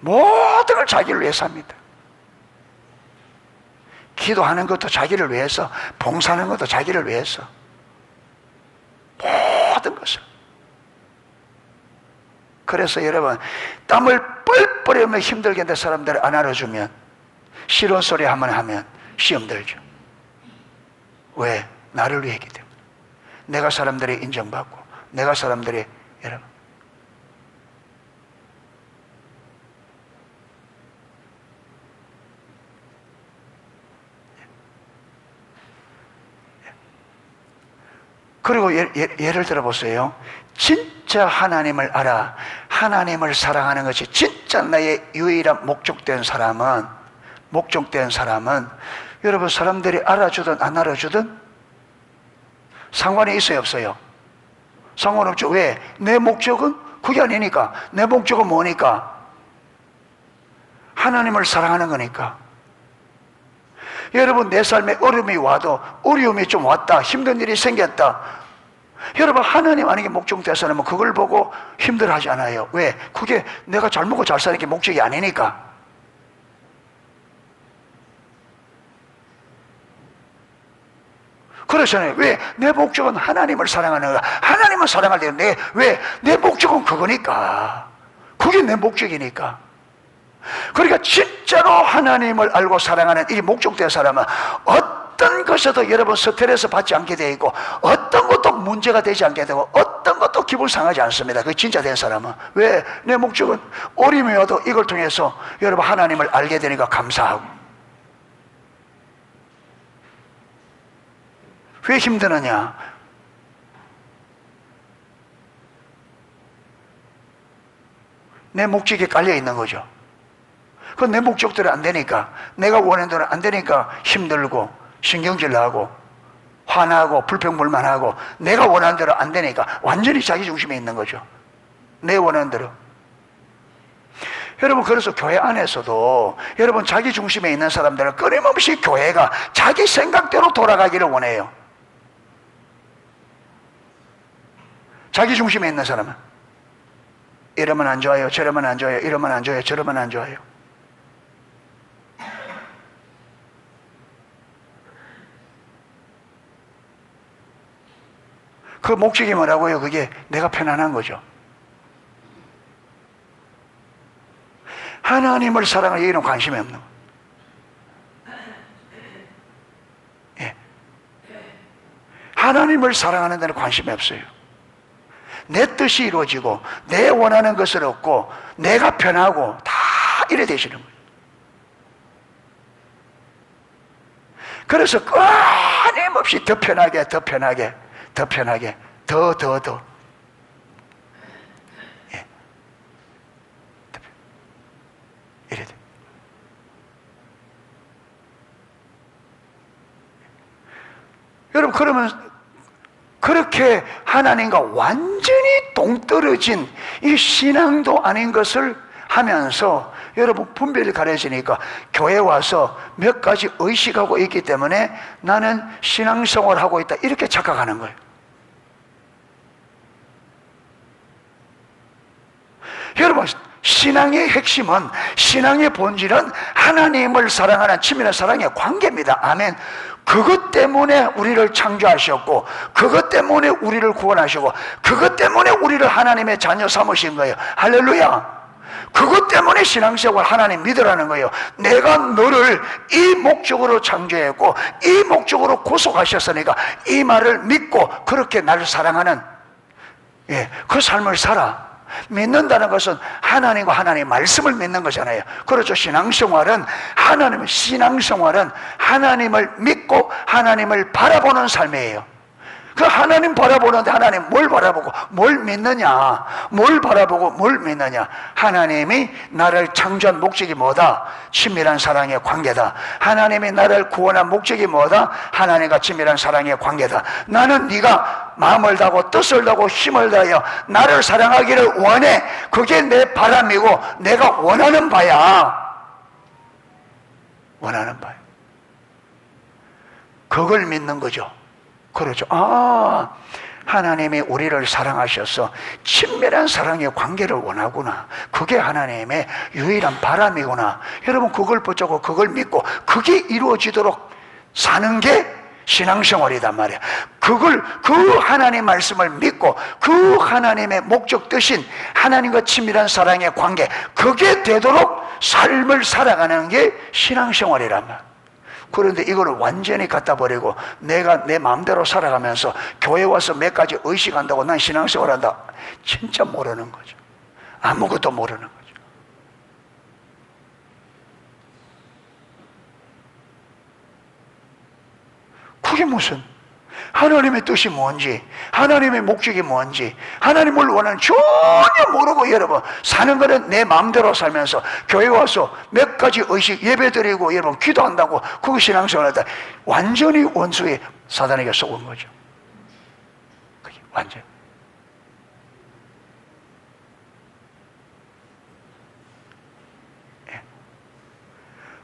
S1: 모든 걸 자기를 위해서 합니다. 기도하는 것도 자기를 위해서, 봉사하는 것도 자기를 위해서. 모든 것을. 그래서 여러분, 땀을 뻘뻘 흘리며 힘들게 했는데 사람들을 안 알아주면, 싫은 소리 한번 하면 시험 들죠. 왜? 나를 위해 했기 때문에. 내가 사람들이 인정받고, 내가 사람들이, 여러분, 그리고 예를 들어보세요. 진짜 하나님을 알아, 하나님을 사랑하는 것이 진짜 나의 유일한 목적된 사람은, 여러분, 사람들이 알아주든 안 알아주든 상관이 있어요, 없어요? 상관없죠. 왜? 내 목적은 그게 아니니까. 내 목적은 뭐니까? 하나님을 사랑하는 거니까. 여러분, 내 삶에 어려움이 와도, 어려움이 좀 왔다, 힘든 일이 생겼다, 여러분, 하나님 아닌 게 목적되어서는 그걸 보고 힘들어하지 않아요. 왜? 그게 내가 잘 먹고 잘 사는 게 목적이 아니니까. 그렇잖아요. 왜? 내 목적은 하나님을 사랑하는 거야. 하나님을 사랑할 때 왜? 내 목적은 그거니까. 그게 내 목적이니까. 그러니까 진짜로 하나님을 알고 사랑하는 이 목적된 사람은 어떤 것에도 여러분 스트레스 받지 않게 되어 있고, 어떤 것도 문제가 되지 않게 되고, 어떤 것도 기분 상하지 않습니다. 그 진짜 된 사람은. 왜? 내 목적은 어려움이 와도 이걸 통해서 여러분 하나님을 알게 되니까 감사하고. 왜 힘드느냐? 내 목적이 깔려 있는 거죠. 그 내 목적대로 안 되니까, 내가 원하는 대로 안 되니까 힘들고 신경질 나고 화나고 불평불만하고, 내가 원하는 대로 안 되니까 완전히 자기 중심에 있는 거죠. 내 원하는 대로. 여러분, 그래서 교회 안에서도 여러분 자기 중심에 있는 사람들은 끊임없이 교회가 자기 생각대로 돌아가기를 원해요. 자기 중심에 있는 사람은 이러면 안 좋아요, 저러면 안 좋아요, 이러면 안 좋아요, 저러면 안 좋아요. 그 목적이 뭐라고요? 그게 내가 편안한 거죠. 하나님을 사랑하는 얘기는 관심이 없는 거예요. 예. 하나님을 사랑하는 데는 관심이 없어요. 내 뜻이 이루어지고 내 원하는 것을 얻고 내가 편하고 다 이래 되시는 거예요. 그래서 끊임없이 더 편하게, 더 편하게, 더 편하게, 더. 예. 이래 돼. 여러분, 그러면 그렇게 하나님과 완전히 동떨어진 이 신앙도 아닌 것을 하면서 여러분 분별이 가려지니까 교회 와서 몇 가지 의식하고 있기 때문에 나는 신앙생활을 하고 있다, 이렇게 착각하는 거예요. 여러분, 신앙의 핵심은, 신앙의 본질은 하나님을 사랑하는 친밀한 사랑의 관계입니다. 아멘. 그것 때문에 우리를 창조하셨고, 그것 때문에 우리를 구원하시고, 그것 때문에 우리를 하나님의 자녀 삼으신 거예요. 할렐루야. 그것 때문에 신앙생활 하나님 믿으라는 거예요. 내가 너를 이 목적으로 창조했고 이 목적으로 구속하셨으니까 이 말을 믿고 그렇게 나를 사랑하는, 그 삶을 살아. 믿는다는 것은 하나님과 하나님의 말씀을 믿는 거잖아요. 그렇죠. 신앙생활은 하나님을 믿고 하나님을 바라보는 삶이에요. 그 하나님 바라보는데 하나님 뭘 바라보고 뭘 믿느냐? 뭘 바라보고 뭘 믿느냐? 하나님이 나를 창조한 목적이 뭐다? 친밀한 사랑의 관계다. 하나님이 나를 구원한 목적이 뭐다? 하나님과 친밀한 사랑의 관계다. 나는 네가 마음을 다하고 뜻을 다하고 힘을 다하여 나를 사랑하기를 원해. 그게 내 바람이고 내가 원하는 바야. 원하는 바예요. 그걸 믿는 거죠. 그렇죠. 아, 하나님이 우리를 사랑하셔서 친밀한 사랑의 관계를 원하구나. 그게 하나님의 유일한 바람이구나. 여러분, 그걸 붙잡고 그걸 믿고 그게 이루어지도록 사는 게 신앙생활이단 말이야. 그 하나님 말씀을 믿고 그 하나님의 목적 뜻인 하나님과 친밀한 사랑의 관계, 그게 되도록 삶을 살아가는 게 신앙생활이란 말이야. 그런데 이거를 완전히 갖다 버리고 내가 내 마음대로 살아가면서 교회 와서 몇 가지 의식한다고 난 신앙생활 한다. 진짜 모르는 거죠. 아무것도 모르는 거죠. 그게 무슨 하나님의 뜻이 뭔지, 하나님의 목적이 뭔지, 하나님을 원하는 전혀 모르고 여러분 사는 거는 내 마음대로 살면서 교회 와서 몇 가지 의식 예배드리고 여러분 기도한다고 그거 신앙생활하다 완전히 원수의 사단에게 속은 거죠. 그게 완전.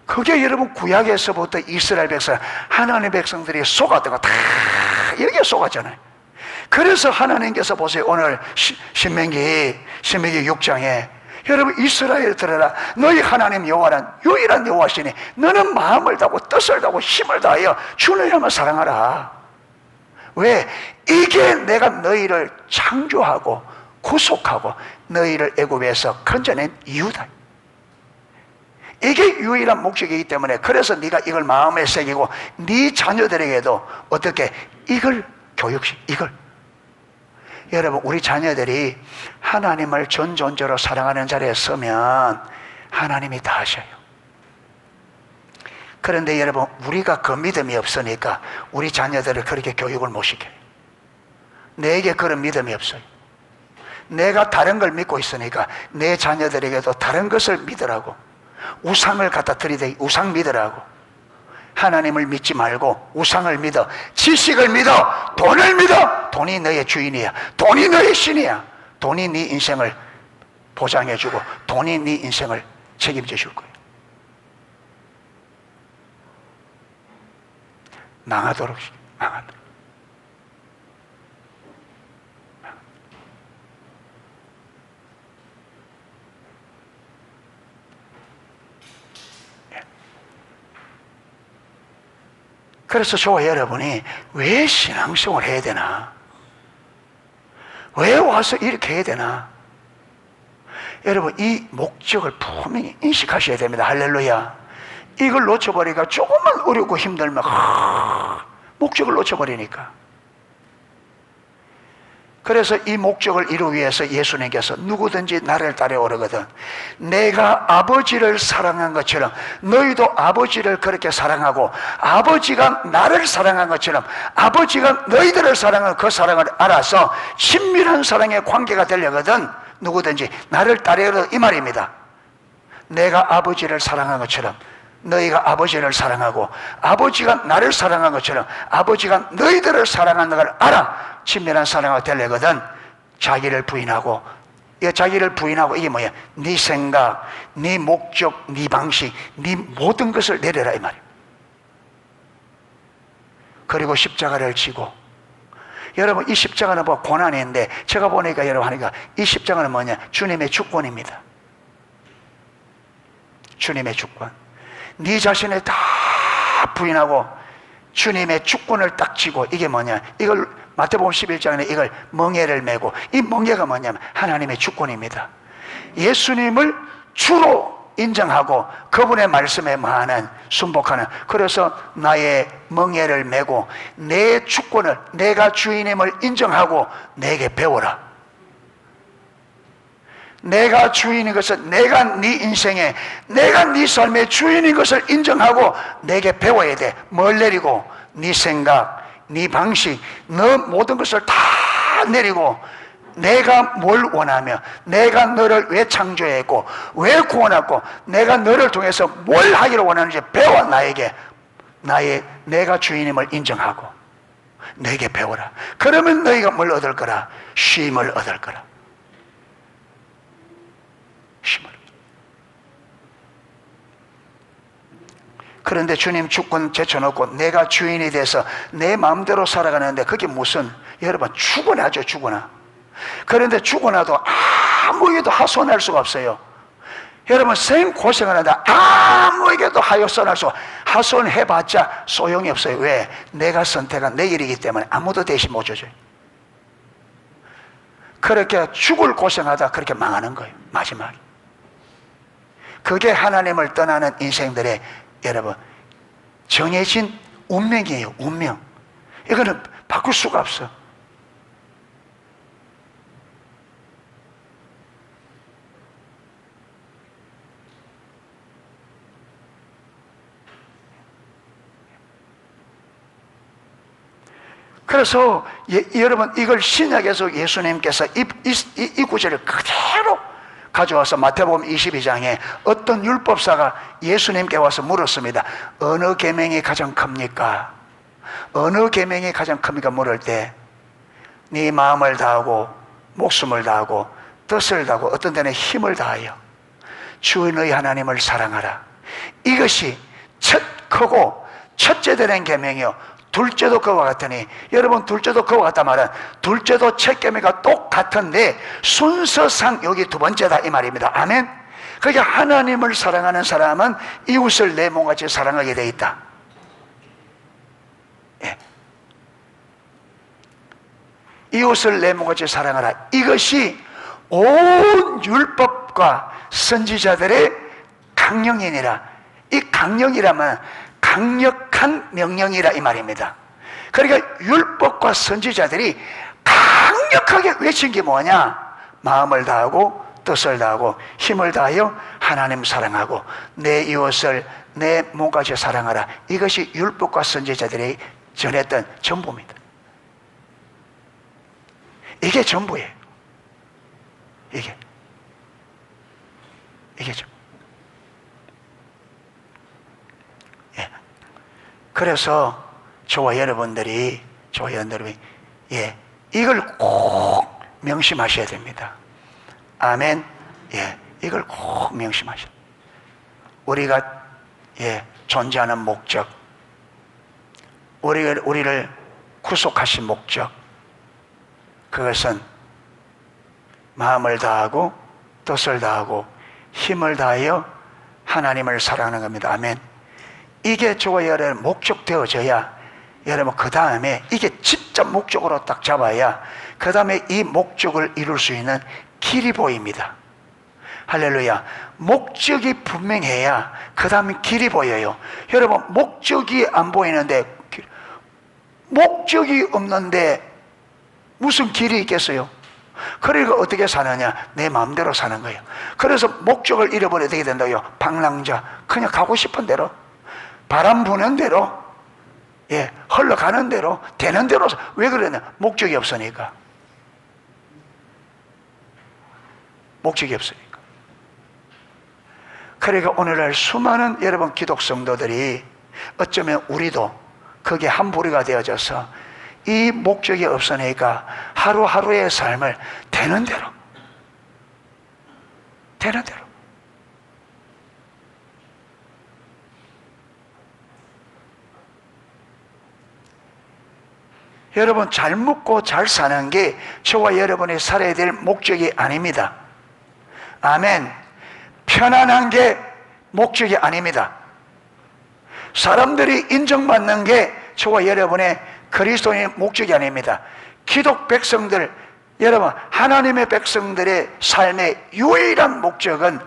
S1: 그게 여러분 구약에서부터 이스라엘 백성, 하나님의 백성들이 속았던 거 다 여기에 속았잖아요. 그래서 하나님께서 보세요. 오늘 신명기 6장에 여러분 이스라엘 들어라. 너희 하나님 여호와는 유일한 여호와시니 너는 마음을 다하고 뜻을 다하고 힘을 다하여 주를 향하여 사랑하라. 왜? 이게 내가 너희를 창조하고 구속하고 너희를 애굽에서 건져낸 이유다. 이게 유일한 목적이기 때문에 그래서 네가 이걸 마음에 새기고 네 자녀들에게도 어떻게 이걸 이걸 여러분 우리 자녀들이 하나님을 전 존재로 사랑하는 자리에 서면 하나님이 다 하셔요. 그런데 여러분 우리가 그 믿음이 없으니까 우리 자녀들을 그렇게 교육을 못 시켜요. 내게 그런 믿음이 없어요. 내가 다른 걸 믿고 있으니까 내 자녀들에게도 다른 것을 믿으라고, 우상을 갖다 들이대 우상 믿으라고. 하나님을 믿지 말고 우상을 믿어, 지식을 믿어, 돈을 믿어. 돈이 너의 주인이야. 돈이 너의 신이야. 돈이 네 인생을 보장해주고 돈이 네 인생을 책임져 줄 거예요. 망하도록 망하도록. 그래서 저와 여러분이 왜 신앙생활을 해야 되나? 왜 와서 이렇게 해야 되나? 여러분 이 목적을 분명히 인식하셔야 됩니다. 할렐루야. 이걸 놓쳐버리니까 조금만 어렵고 힘들면 목적을 놓쳐버리니까. 그래서 이 목적을 이루기 위해서 예수님께서 누구든지 나를 따라오거든 내가 아버지를 사랑한 것처럼 너희도 아버지를 그렇게 사랑하고 아버지가 나를 사랑한 것처럼 아버지가 너희들을 사랑한 그 사랑을 알아서 친밀한 사랑의 관계가 되려거든 누구든지 나를 따르거든 이 말입니다. 내가 아버지를 사랑한 것처럼 너희가 아버지를 사랑하고 아버지가 나를 사랑한 것처럼 아버지가 너희들을 사랑하는 걸 알아 친밀한 사랑이 되려거든 자기를 부인하고, 자기를 부인하고 이게 뭐야? 네 생각, 네 목적, 네 방식, 네 모든 것을 내려라 이 말이에요. 그리고 십자가를 지고 여러분 이 십자가는 뭐 고난인데 제가 보니까 여러분 하니까 이 십자가는 뭐냐? 주님의 주권입니다. 주님의 주권. 네 자신을 다 부인하고 주님의 주권을 딱 쥐고 이게 뭐냐? 이걸 마태복음 11장에 이걸 멍에를 메고 이 멍에가 뭐냐면 하나님의 주권입니다. 예수님을 주로 인정하고 그분의 말씀에 많은 순복하는 그래서 나의 멍에를 메고 내 주권을 내가 주인임을 인정하고 내게 배워라. 내가 주인인 것을 내가 네 인생에 내가 네 삶의 주인인 것을 인정하고 내게 배워야 돼. 뭘 내리고 네 생각 네 방식, 너 모든 것을 다 내리고 내가 뭘 원하며 내가 너를 왜 창조했고 왜 구원했고 내가 너를 통해서 뭘 하기를 원하는지 배워 나에게 내가 주인임을 인정하고 내게 배워라. 그러면 너희가 뭘 얻을 거라? 쉼을 얻을 거라. 쉼을. 그런데 주님 주권 제쳐놓고 내가 주인이 돼서 내 마음대로 살아가는데 그게 무슨, 여러분 죽어나죠, 죽어나. 그런데 죽어나도 아무에게도 하소연할 수가 없어요. 여러분 생고생을 한다 아무에게도 하소연할 수가, 하소연해봤자 소용이 없어요. 왜? 내가 선택한 내 일이기 때문에 아무도 대신 못 줘줘요. 그렇게 죽을 고생하다 그렇게 망하는 거예요, 마지막에. 그게 하나님을 떠나는 인생들의, 여러분, 정해진 운명이에요, 운명. 이거는 바꿀 수가 없어. 그래서 여러분 이걸 신약에서 예수님께서 이 구절을 그대로 가져와서 마태복음 22장에 어떤 율법사가 예수님께 와서 물었습니다. 어느 계명이 가장 큽니까? 어느 계명이 가장 큽니까? 물을 때 네 마음을 다하고 목숨을 다하고 뜻을 다하고 어떤 데는 힘을 다하여 주인의 하나님을 사랑하라. 이것이 크고 첫째 되는 계명이요. 둘째도 그와 같으니, 여러분 둘째도 그와 같단 말은 둘째도 첫 계명과 똑같은데 순서상 여기 두 번째다 이 말입니다. 아멘. 그러니까 하나님을 사랑하는 사람은 이웃을 내 몸같이 사랑하게 돼 있다. 예. 이웃을 내 몸같이 사랑하라. 이것이 온 율법과 선지자들의 강령이니라. 이 강령이라면 강력한 명령이라 이 말입니다. 그러니까 율법과 선지자들이 강력하게 외친 게 뭐냐? 마음을 다하고 뜻을 다하고 힘을 다하여 하나님 사랑하고 내 이웃을 내 몸까지 사랑하라. 이것이 율법과 선지자들이 전했던 전부입니다. 이게 전부예요. 이게 전부. 그래서 저와 여러분들이 이걸 꼭 명심하셔야 됩니다. 아멘. 이걸 꼭 명심하셔야 돼요. 우리가 존재하는 목적, 우리를 구속하신 목적, 그것은 마음을 다하고 뜻을 다하고 힘을 다하여 하나님을 사랑하는 겁니다. 아멘. 이게 저와 여러분 목적 되어져야, 여러분 그 다음에 이게 진짜 목적으로 딱 잡아야 그 다음에 이 목적을 이룰 수 있는 길이 보입니다. 할렐루야. 목적이 분명해야 그 다음에 길이 보여요. 여러분 목적이 안 보이는데, 목적이 없는데 무슨 길이 있겠어요? 그러니까 어떻게 사느냐? 내 마음대로 사는 거예요. 그래서 목적을 잃어버리면 어떻게 된다고요? 방랑자, 그냥 가고 싶은 대로, 바람 부는 대로, 흘러가는 대로, 되는 대로. 왜 그러냐? 목적이 없으니까. 목적이 없으니까. 그러니까 오늘날 수많은 여러분 기독 성도들이 어쩌면 우리도 거기에 한 부류가 되어져서 이 목적이 없으니까 하루하루의 삶을 되는 대로, 여러분 잘 먹고 잘 사는 게 저와 여러분이 살아야 될 목적이 아닙니다. 아멘. 편안한 게 목적이 아닙니다. 사람들이 인정받는 게 저와 여러분의 그리스도인의 목적이 아닙니다. 기독 백성들, 여러분 하나님의 백성들의 삶의 유일한 목적은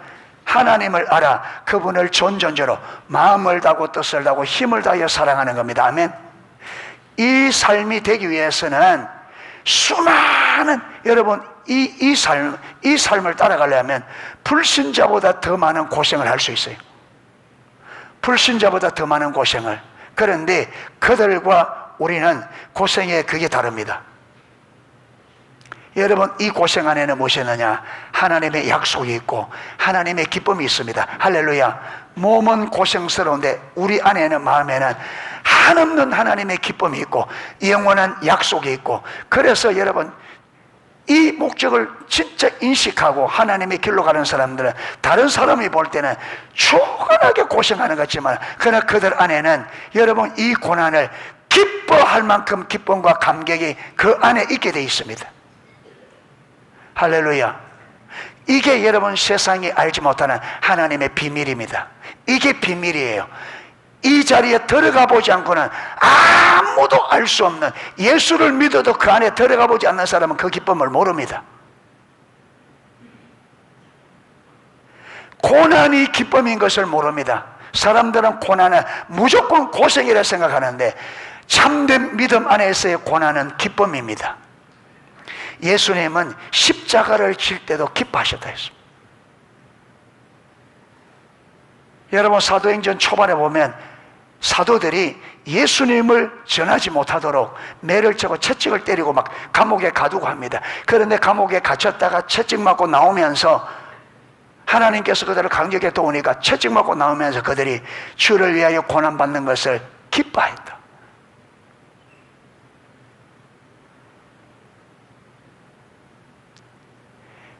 S1: 하나님을 알아 그분을 존존저로 마음을 다하고 뜻을 다하고 힘을 다하여 사랑하는 겁니다. 아멘. 이 삶이 되기 위해서는 수많은, 여러분 이 삶을 따라가려면 불신자보다 더 많은 고생을 할 수 있어요. 불신자보다 더 많은 고생을. 그런데 그들과 우리는 고생의 그게 다릅니다. 여러분 이 고생 안에는 무엇이느냐? 하나님의 약속이 있고 하나님의 기쁨이 있습니다. 할렐루야. 몸은 고생스러운데 우리 안에는, 마음에는 한없는 하나님의 기쁨이 있고 영원한 약속이 있고, 그래서 여러분 이 목적을 진짜 인식하고 하나님의 길로 가는 사람들은 다른 사람이 볼 때는 초간하게 고생하는 것 같지만 그러나 그들 안에는 여러분 이 고난을 기뻐할 만큼 기쁨과 감격이 그 안에 있게 되어 있습니다. 할렐루야. 이게 여러분 세상이 알지 못하는 하나님의 비밀입니다. 이게 비밀이에요. 이 자리에 들어가 보지 않고는 아무도 알 수 없는, 예수를 믿어도 그 안에 들어가 보지 않는 사람은 그 기쁨을 모릅니다. 고난이 기쁨인 것을 모릅니다. 사람들은 고난은 무조건 고생이라 생각하는데 참된 믿음 안에서의 고난은 기쁨입니다. 예수님은 십자가를 질 때도 기뻐하셨다 했습니다. 여러분 사도행전 초반에 보면 사도들이 예수님을 전하지 못하도록 매를 쳐고 채찍을 때리고 막 감옥에 가두고 합니다. 그런데 감옥에 갇혔다가 채찍 맞고 나오면서 하나님께서 그들을 강력하게 도우니까 채찍 맞고 나오면서 그들이 주를 위하여 고난받는 것을 기뻐했다.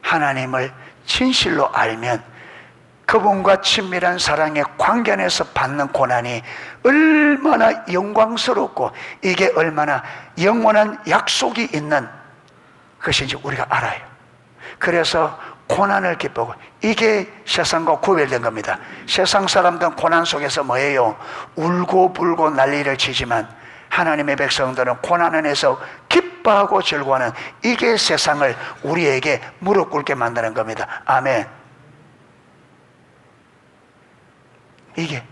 S1: 하나님을 진실로 알면 그분과 친밀한 사랑의 관계 안에서 받는 고난이 얼마나 영광스럽고 이게 얼마나 영원한 약속이 있는 것인지 우리가 알아요. 그래서 고난을 기쁘고 이게 세상과 구별된 겁니다. 세상 사람들은 고난 속에서 뭐예요? 울고 불고 난리를 치지만 하나님의 백성들은 고난 안에서 기뻐하고 즐거워하는 이게 세상을 우리에게 무릎 꿇게 만드는 겁니다. 아멘. 이게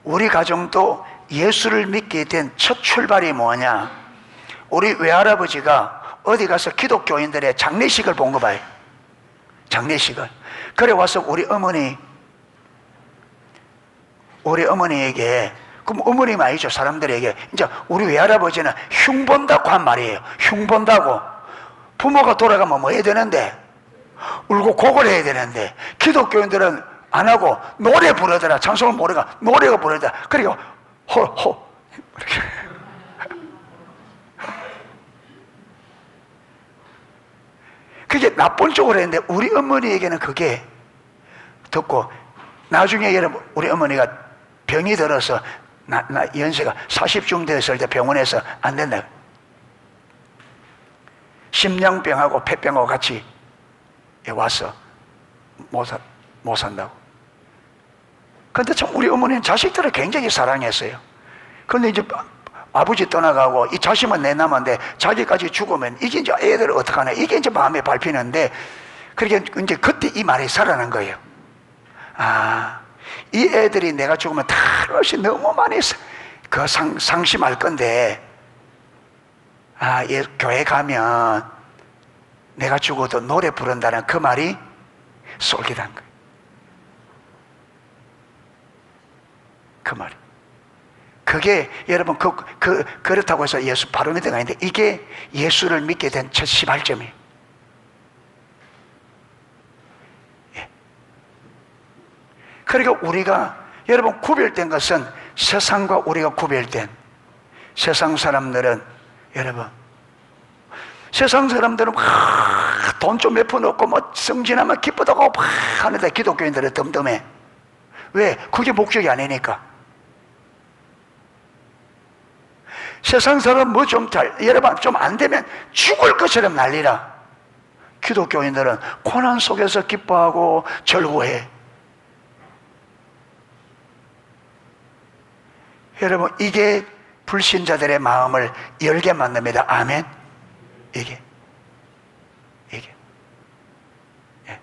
S1: 우리 가정도 예수를 믿게 된 첫 출발이 뭐냐? 우리 외할아버지가 어디 가서 기독교인들의 장례식을 본 거 봐요. 장례식을. 그래 와서 우리 어머니에게, 그럼 어머님 아니죠, 사람들에게. 이제 우리 외할아버지는 흉본다고 한 말이에요. 흉본다고. 부모가 돌아가면 뭐 해야 되는데? 울고 고걸 해야 되는데, 기독교인들은 안 하고 노래 부르더라. 찬송을 모르가 노래가 부르더라. 그리고 호호 이렇게. 그게 나쁜 쪽으로 했는데 우리 어머니에게는 그게 듣고 나중에 여러분 우리 어머니가 병이 들어서 나 연세가 40쯤 됐을 때 병원에서 안 된다. 심장병하고 폐병하고 같이 와서 못 산다고. 근데 참 우리 어머니는 자식들을 굉장히 사랑했어요. 근데 이제 아버지 떠나가고 이 자식만 내남았는데 자기까지 죽으면 이게 이제 애들을 어떡하나, 이게 이제 마음에 밟히는데, 그렇게 이제 그때 이 말이 살아난 거예요. 아, 이 애들이 내가 죽으면 다 없이 너무 많이 그 상심할 건데, 아, 얘 교회 가면 내가 죽어도 노래 부른다는 그 말이 솔깃한 거예요. 그 말이. 그게 여러분 그렇다고 해서 예수 바로 믿는 게 아닌데 이게 예수를 믿게 된 첫 시발점이에요. 예. 그러니까 우리가 여러분 구별된 것은 세상과 우리가 구별된, 세상 사람들은 여러분 세상 사람들은 돈 좀 몇 푼 얻고 뭐 성진하면 기쁘다고 막 하는데 기독교인들은 덤덤해. 왜? 그게 목적이 아니니까. 세상 사람 뭐 좀 여러분 좀 안 되면 죽을 것처럼 난리라. 기독교인들은 고난 속에서 기뻐하고 즐거워해. 여러분 이게 불신자들의 마음을 열게 만듭니다. 아멘. 이게 예.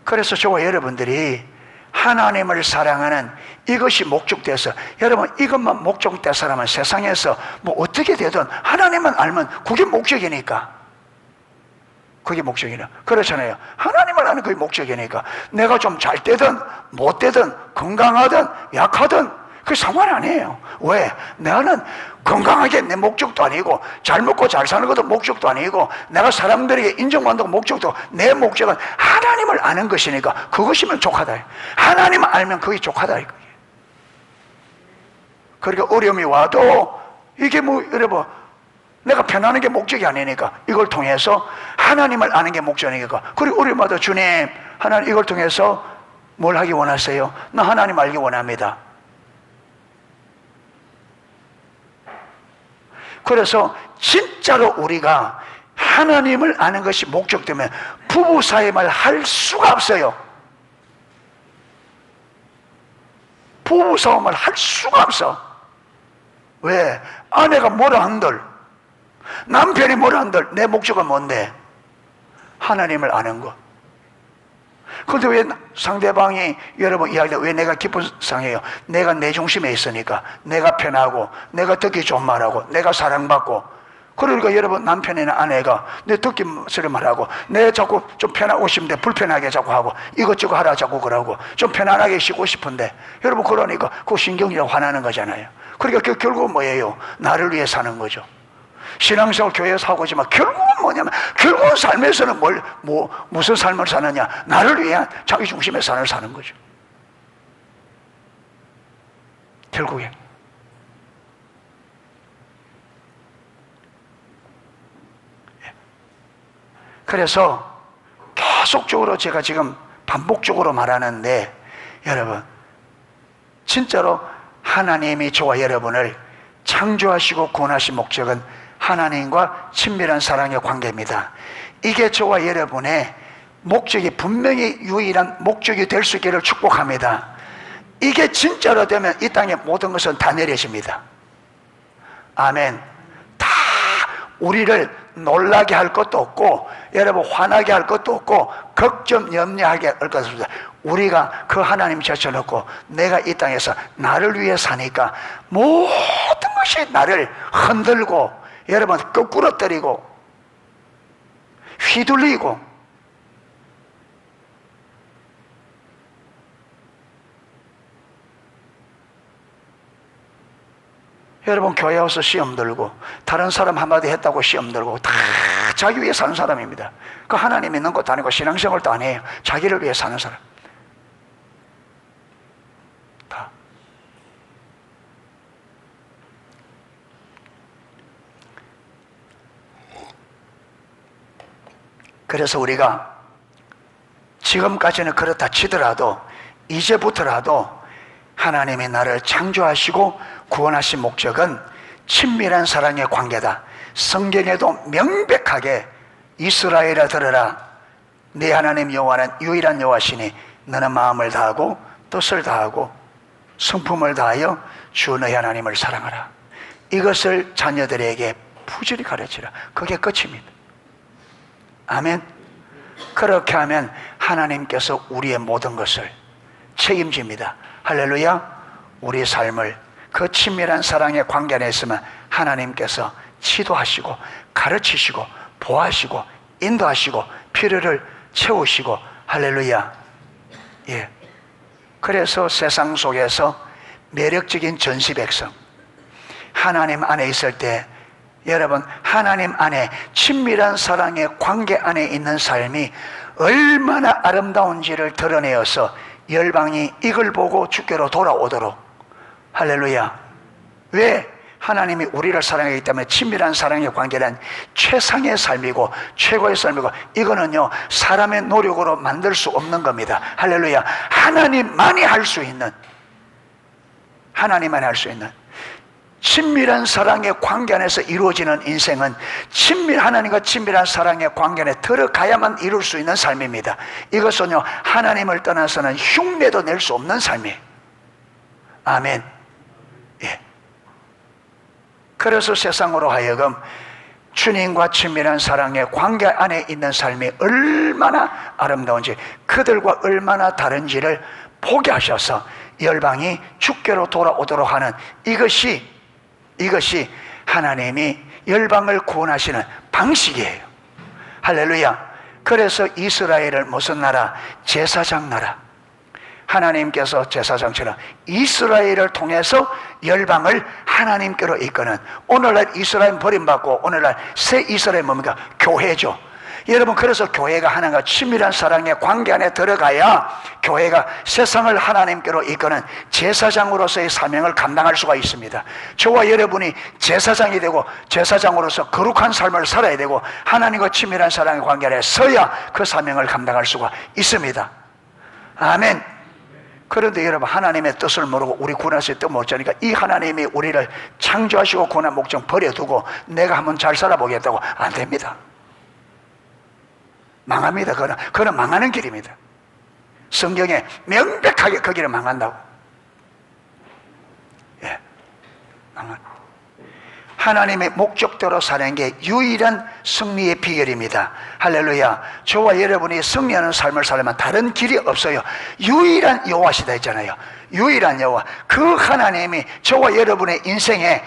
S1: 그래서 저와 여러분들이 하나님을 사랑하는 이것이 목적돼서, 여러분 이것만 목적돼서라면 세상에서 뭐 어떻게 되든 하나님만 알면 그게 목적이니까. 그게 목적이라. 그렇잖아요. 하나님을 아는 그게 목적이니까 내가 좀 잘 되든 못 되든 건강하든 약하든 그 상관 아니에요. 왜? 나는 건강하게 내 목적도 아니고, 잘 먹고 잘 사는 것도 목적도 아니고, 내가 사람들에게 인정받는 목적도, 내 목적은 하나님을 아는 것이니까 그것이면 족하다. 하나님 알면 그게 족하다. 그러니까 어려움이 와도 이게 뭐 여러분, 내가 편하는 게 목적이 아니니까 이걸 통해서 하나님을 아는 게 목적이니까. 그리고 어려움마다 주님, 하나님 이걸 통해서 뭘 하기 원하세요? 나 하나님 알기 원합니다. 그래서 진짜로 우리가 하나님을 아는 것이 목적되면 부부싸움을 할 수가 없어요. 부부싸움을 할 수가 없어. 왜? 아내가 뭐라 한들, 남편이 뭐라 한들 내 목적은 뭔데? 하나님을 아는 것. 그런데 왜 상대방이 여러분 이야기할 때 왜 내가 기쁜 상해요? 내가 내 중심에 있으니까, 내가 편하고, 내가 듣기 좋은 말하고, 내가 사랑받고. 그러니까 여러분 남편이나 아내가 내 듣기 소리 말하고, 내 자꾸 좀 편하고 싶은데 불편하게 자꾸 하고, 이것저것 하라 자꾸 그러고, 좀 편안하게 쉬고 싶은데, 여러분 그러니까 그 신경이라고 화나는 거잖아요. 그러니까 결국은 뭐예요? 나를 위해 사는 거죠. 신앙생활 교회에서 하고 있지만 결국은 뭐냐면, 결국은 삶에서는 무슨 삶을 사느냐? 나를 위한 자기 중심의 삶을 사는 거죠. 결국에. 그래서 계속적으로 제가 지금 반복적으로 말하는데, 여러분 진짜로 하나님이 저와 여러분을 창조하시고 구원하신 목적은 하나님과 친밀한 사랑의 관계입니다. 이게 저와 여러분의 목적이 분명히 유일한 목적이 될 수 있기를 축복합니다. 이게 진짜로 되면 이 땅의 모든 것은 다 내려집니다. 아멘. 다 우리를 놀라게 할 것도 없고, 여러분 화나게 할 것도 없고, 걱정 염려하게 할 것도 없습니다. 우리가 그 하나님 제쳐놓고 내가 이 땅에서 나를 위해 사니까 모든 것이 나를 흔들고, 여러분 거꾸로 때리고 휘둘리고, 여러분 교회 와서 시험 들고 다른 사람 한마디 했다고 시험 들고 다 자기 위해 사는 사람입니다. 그 하나님 있는 것도 아니고 신앙생활도 아니에요. 자기를 위해 사는 사람. 다. 그래서 우리가 지금까지는 그렇다 치더라도 이제부터라도 하나님이 나를 창조하시고 구원하신 목적은 친밀한 사랑의 관계다. 성경에도 명백하게 이스라엘아 들으라, 네 하나님 여호와는 유일한 여호와시니 너는 마음을 다하고 뜻을 다하고 성품을 다하여 주 너희 하나님을 사랑하라. 이것을 자녀들에게 부지런히 가르치라. 그게 끝입니다. 아멘. 그렇게 하면 하나님께서 우리의 모든 것을 책임집니다. 할렐루야. 우리의 삶을 그 친밀한 사랑의 관계 안에 있으면 하나님께서 지도하시고 가르치시고 보호하시고 인도하시고 필요를 채우시고, 할렐루야. 예. 그래서 세상 속에서 매력적인 전시 백성, 하나님 안에 있을 때 여러분 하나님 안에 친밀한 사랑의 관계 안에 있는 삶이 얼마나 아름다운지를 드러내어서 열방이 이걸 보고 주께로 돌아오도록. 할렐루야. 왜? 하나님이 우리를 사랑하기 때문에 친밀한 사랑의 관계는 최상의 삶이고 최고의 삶이고, 이거는요 사람의 노력으로 만들 수 없는 겁니다. 할렐루야. 하나님만이 할 수 있는, 하나님만이 할 수 있는 친밀한 사랑의 관계 안에서 이루어지는 인생은 하나님과 친밀한 사랑의 관계 안에 들어가야만 이룰 수 있는 삶입니다. 이것은요 하나님을 떠나서는 흉내도 낼 수 없는 삶이에요. 아멘. 예. 그래서 세상으로 하여금 주님과 친밀한 사랑의 관계 안에 있는 삶이 얼마나 아름다운지, 그들과 얼마나 다른지를 보게 하셔서 열방이 주께로 돌아오도록 하는 이것이 하나님이 열방을 구원하시는 방식이에요. 할렐루야. 그래서 이스라엘을 무슨 나라? 제사장 나라. 하나님께서 제사장처럼 이스라엘을 통해서 열방을 하나님께로 이끄는, 오늘날 이스라엘 버림받고 오늘날 새 이스라엘 뭡니까? 교회죠. 여러분, 그래서 교회가 하나님과 친밀한 사랑의 관계 안에 들어가야 교회가 세상을 하나님께로 이끄는 제사장으로서의 사명을 감당할 수가 있습니다. 저와 여러분이 제사장이 되고 제사장으로서 거룩한 삶을 살아야 되고 하나님과 친밀한 사랑의 관계 안에 서야 그 사명을 감당할 수가 있습니다. 아멘. 그런데 여러분, 하나님의 뜻을 모르고 우리 구원의 뜻 모르니까 이 하나님이 우리를 창조하시고 구원의 목적 버려두고 내가 한번 잘 살아보겠다고 안 됩니다. 망합니다. 그건 망하는 길입니다. 성경에 명백하게 그 길은 망한다고. 예, 하나님의 목적대로 사는 게 유일한 승리의 비결입니다. 할렐루야. 저와 여러분이 승리하는 삶을 살려면 다른 길이 없어요. 유일한 여호와시다 했잖아요. 유일한 여호와, 그 하나님이 저와 여러분의 인생에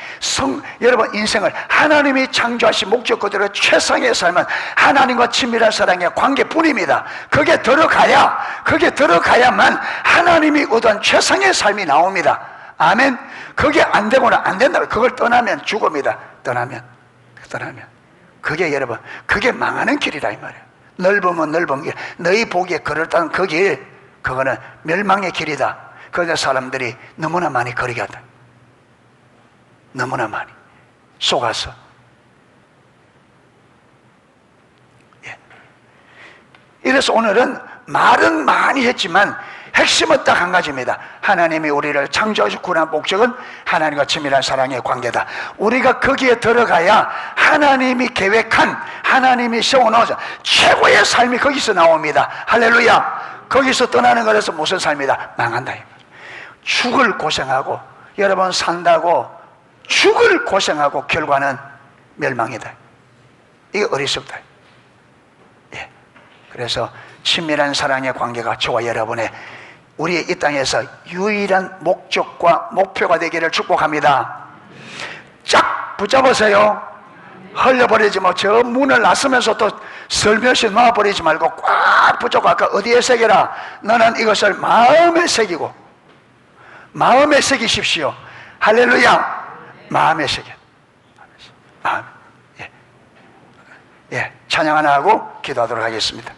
S1: 여러분 인생을 하나님이 창조하신 목적 그대로 최상의 삶은 하나님과 친밀한 사랑의 관계뿐입니다. 그게 들어가야만 하나님이 의도한 최상의 삶이 나옵니다. 아멘. 그게 안 되고는 안 된다. 그걸 떠나면 죽음이다. 떠나면 그게 여러분, 그게 망하는 길이라 이 말이에요. 넓으면 넓은 길, 너희 보기에 그렇다는 그 길, 그거는 멸망의 길이다. 그런데 사람들이 너무나 많이 거리게 한다. 너무나 많이 속아서. 예. 이래서 오늘은 말은 많이 했지만 핵심은 딱 한 가지입니다. 하나님이 우리를 창조하시고 구원한 목적은 하나님과 친밀한 사랑의 관계다. 우리가 거기에 들어가야 하나님이 계획한, 하나님이 세워놓은 최고의 삶이 거기서 나옵니다. 할렐루야. 거기서 떠나는 것에서 무슨 삶이다? 망한다. 죽을 고생하고, 여러분 산다고 죽을 고생하고 결과는 멸망이다. 이게 어리석다. 예. 그래서 친밀한 사랑의 관계가 저와 여러분의 우리의 이 땅에서 유일한 목적과 목표가 되기를 축복합니다. 쫙 붙잡으세요. 흘려버리지 뭐, 저 문을 나서면서 또 설며시 놓아버리지 말고 꽉 붙잡고, 아까 어디에 새겨라? 너는 이것을 마음에 새기고, 마음에 새기십시오. 할렐루야. 마음에 새겨. 마음. 예. 찬양 하나 하고 기도하도록 하겠습니다.